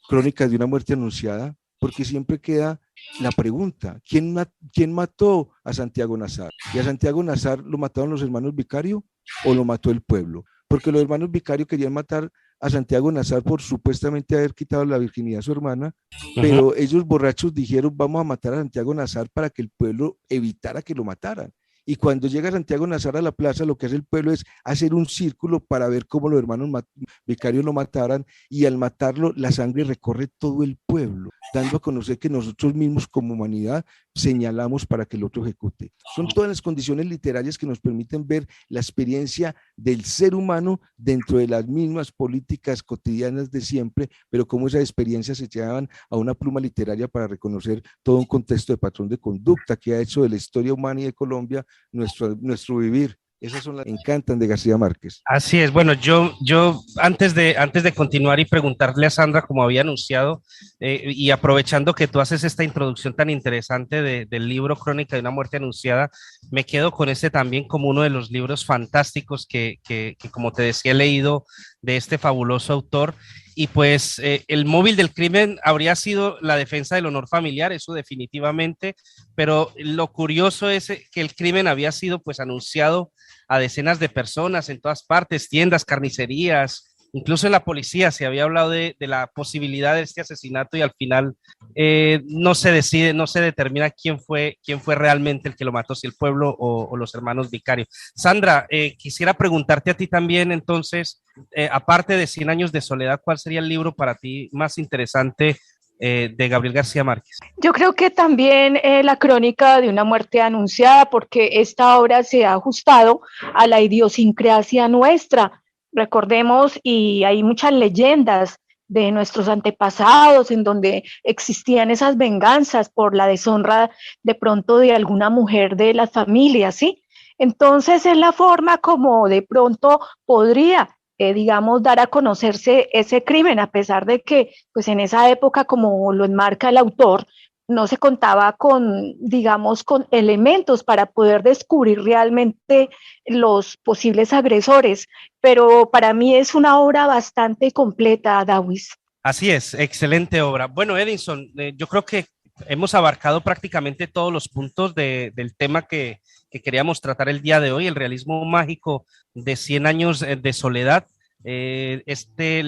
Crónicas de una muerte anunciada, porque siempre queda la pregunta, ¿quién mató a Santiago Nazar? ¿Y a Santiago Nazar lo mataron los hermanos Vicario o lo mató el pueblo? Porque los hermanos Vicario querían matar a Santiago Nazar por supuestamente haber quitado la virginidad a su hermana, pero ellos borrachos dijeron, vamos a matar a Santiago Nazar para que el pueblo evitara que lo mataran. Y cuando llega Santiago Nazar a la plaza, lo que hace el pueblo es hacer un círculo para ver cómo los hermanos Vicarios lo mataran, y al matarlo la sangre recorre todo el pueblo, dando a conocer que nosotros mismos como humanidad señalamos para que el otro ejecute. Son todas las condiciones literarias que nos permiten ver la experiencia del ser humano dentro de las mismas políticas cotidianas de siempre, pero cómo esas experiencias se llevan a una pluma literaria para reconocer todo un contexto de patrón de conducta que ha hecho de la historia humana y de Colombia nuestro vivir. Esas son las que encantan de García Márquez. Así es. Bueno, yo antes de continuar y preguntarle a Sandra, como había anunciado, y aprovechando que tú haces esta introducción tan interesante del libro Crónica de una muerte anunciada, me quedo con este también como uno de los libros fantásticos que como te decía, he leído de este fabuloso autor. Y pues el móvil del crimen habría sido la defensa del honor familiar, eso definitivamente, pero lo curioso es que el crimen había sido pues anunciado a decenas de personas en todas partes, tiendas, carnicerías, incluso en la policía se había hablado de la posibilidad de este asesinato, y al final no se decide, no se determina quién fue realmente el que lo mató, si el pueblo o los hermanos Vicario. Sandra, quisiera preguntarte a ti también entonces, aparte de 100 años de soledad, ¿cuál sería el libro para ti más interesante de Gabriel García Márquez? Yo creo que también la crónica de una muerte anunciada, porque esta obra se ha ajustado a la idiosincrasia nuestra. Recordemos, y hay muchas leyendas de nuestros antepasados en donde existían esas venganzas por la deshonra de pronto de alguna mujer de las familias, ¿sí? Entonces es la forma como de pronto podría digamos, dar a conocerse ese crimen, a pesar de que, pues en esa época, como lo enmarca el autor, no se contaba con, digamos, con elementos para poder descubrir realmente los posibles agresores, pero para mí es una obra bastante completa, Dawis. Así es, excelente obra. Bueno, Edinson, yo creo que hemos abarcado prácticamente todos los puntos del tema que queríamos tratar el día de hoy, el realismo mágico de 100 años de soledad. El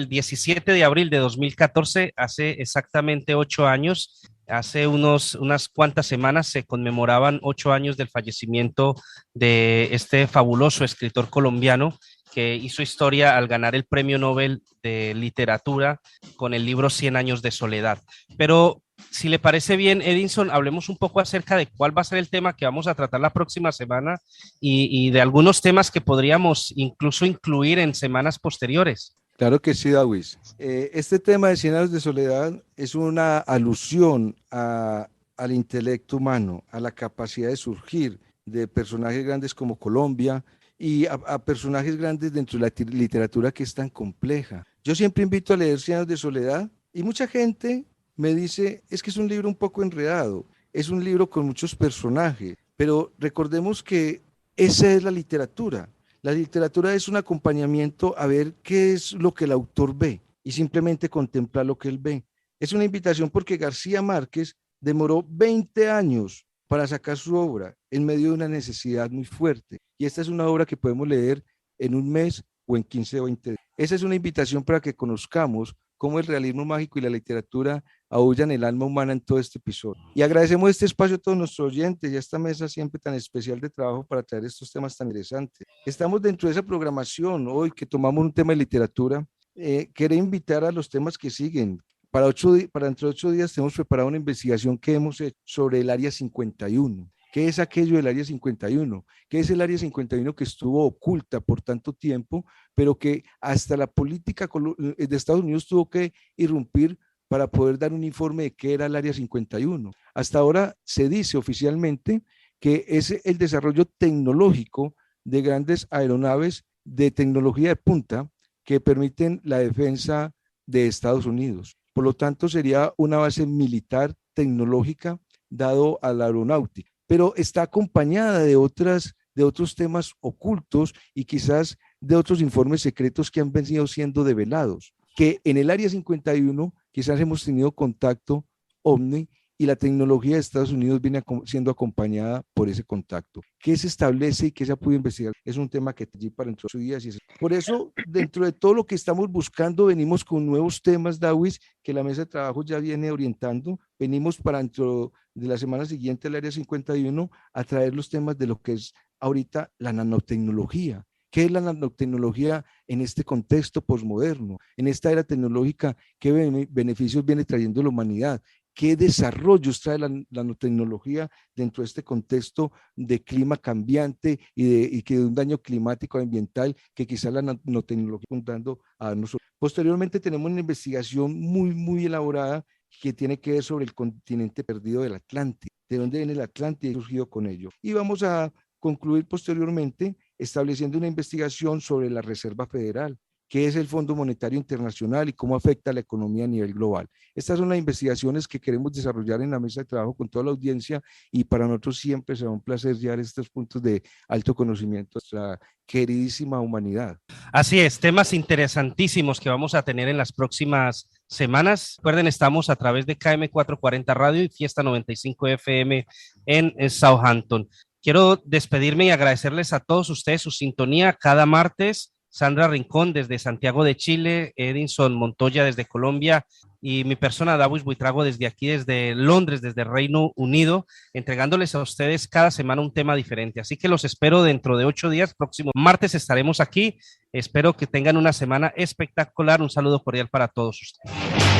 17 de abril de 2014, hace exactamente 8 años, hace unas cuantas semanas se conmemoraban 8 años del fallecimiento de este fabuloso escritor colombiano que hizo historia al ganar el Premio Nobel de Literatura con el libro 100 años de soledad. Pero si le parece bien, Edinson, hablemos un poco acerca de cuál va a ser el tema que vamos a tratar la próxima semana y de algunos temas que podríamos incluso incluir en semanas posteriores. Claro que sí, Dawis. Este tema de 100 años de soledad es una alusión al intelecto humano, a la capacidad de surgir de personajes grandes como Colombia y a personajes grandes dentro de la literatura que es tan compleja. Yo siempre invito a leer 100 años de soledad y mucha gente me dice, es que es un libro un poco enredado, es un libro con muchos personajes, pero recordemos que esa es la literatura. La literatura es un acompañamiento a ver qué es lo que el autor ve y simplemente contemplar lo que él ve. Es una invitación porque García Márquez demoró 20 años para sacar su obra en medio de una necesidad muy fuerte. Y esta es una obra que podemos leer en un mes o en 15 o 20 días. Esa es una invitación para que conozcamos cómo el realismo mágico y la literatura aúllan el alma humana en todo este episodio. Y agradecemos este espacio a todos nuestros oyentes y a esta mesa siempre tan especial de trabajo para traer estos temas tan interesantes. Estamos dentro de esa programación hoy que tomamos un tema de literatura. Quería invitar a los temas que siguen. Para dentro de 8 días tenemos preparado una investigación que hemos hecho sobre el Área 51. ¿Qué es aquello del Área 51? ¿Qué es el Área 51 que estuvo oculta por tanto tiempo, pero que hasta la política de Estados Unidos tuvo que irrumpir para poder dar un informe de qué era el Área 51? Hasta ahora se dice oficialmente que es el desarrollo tecnológico de grandes aeronaves de tecnología de punta que permiten la defensa de Estados Unidos. Por lo tanto, sería una base militar tecnológica dado a la aeronáutica, pero está acompañada de otros temas ocultos y quizás de otros informes secretos que han venido siendo develados, que en el Área 51 quizás hemos tenido contacto OVNI y la tecnología de Estados Unidos viene siendo acompañada por ese contacto. ¿Qué se establece y qué se ha podido investigar? Es un tema que allí para dentro de días. Por eso, dentro de todo lo que estamos buscando, venimos con nuevos temas, Dawis, que la mesa de trabajo ya viene orientando. Venimos para dentro de la semana siguiente al Área 51 a traer los temas de lo que es ahorita la nanotecnología. ¿Qué es la nanotecnología en este contexto posmoderno? En esta era tecnológica, ¿qué beneficios viene trayendo la humanidad? ¿Qué desarrollos trae la nanotecnología dentro de este contexto de clima cambiante y que de un daño climático ambiental que quizás la nanotecnología está dando a nosotros? Posteriormente tenemos una investigación muy elaborada que tiene que ver sobre el continente perdido del Atlántico, de dónde viene el Atlántico y surgido con ello. Y vamos a concluir posteriormente estableciendo una investigación sobre la Reserva Federal, qué es el Fondo Monetario Internacional y cómo afecta a la economía a nivel global. Estas son las investigaciones que queremos desarrollar en la mesa de trabajo con toda la audiencia y para nosotros siempre será un placer llevar estos puntos de alto conocimiento a nuestra queridísima humanidad. Así es, temas interesantísimos que vamos a tener en las próximas semanas. Recuerden, estamos a través de KM440 Radio y Fiesta 95 FM en Southampton. Quiero despedirme y agradecerles a todos ustedes su sintonía cada martes. Sandra Rincón desde Santiago de Chile, Edinson Montoya desde Colombia y mi persona Dawis Buitrago desde aquí, desde Londres, desde Reino Unido, entregándoles a ustedes cada semana un tema diferente. Así que los espero dentro de 8 días, próximo martes estaremos aquí. Espero que tengan una semana espectacular. Un saludo cordial para todos ustedes.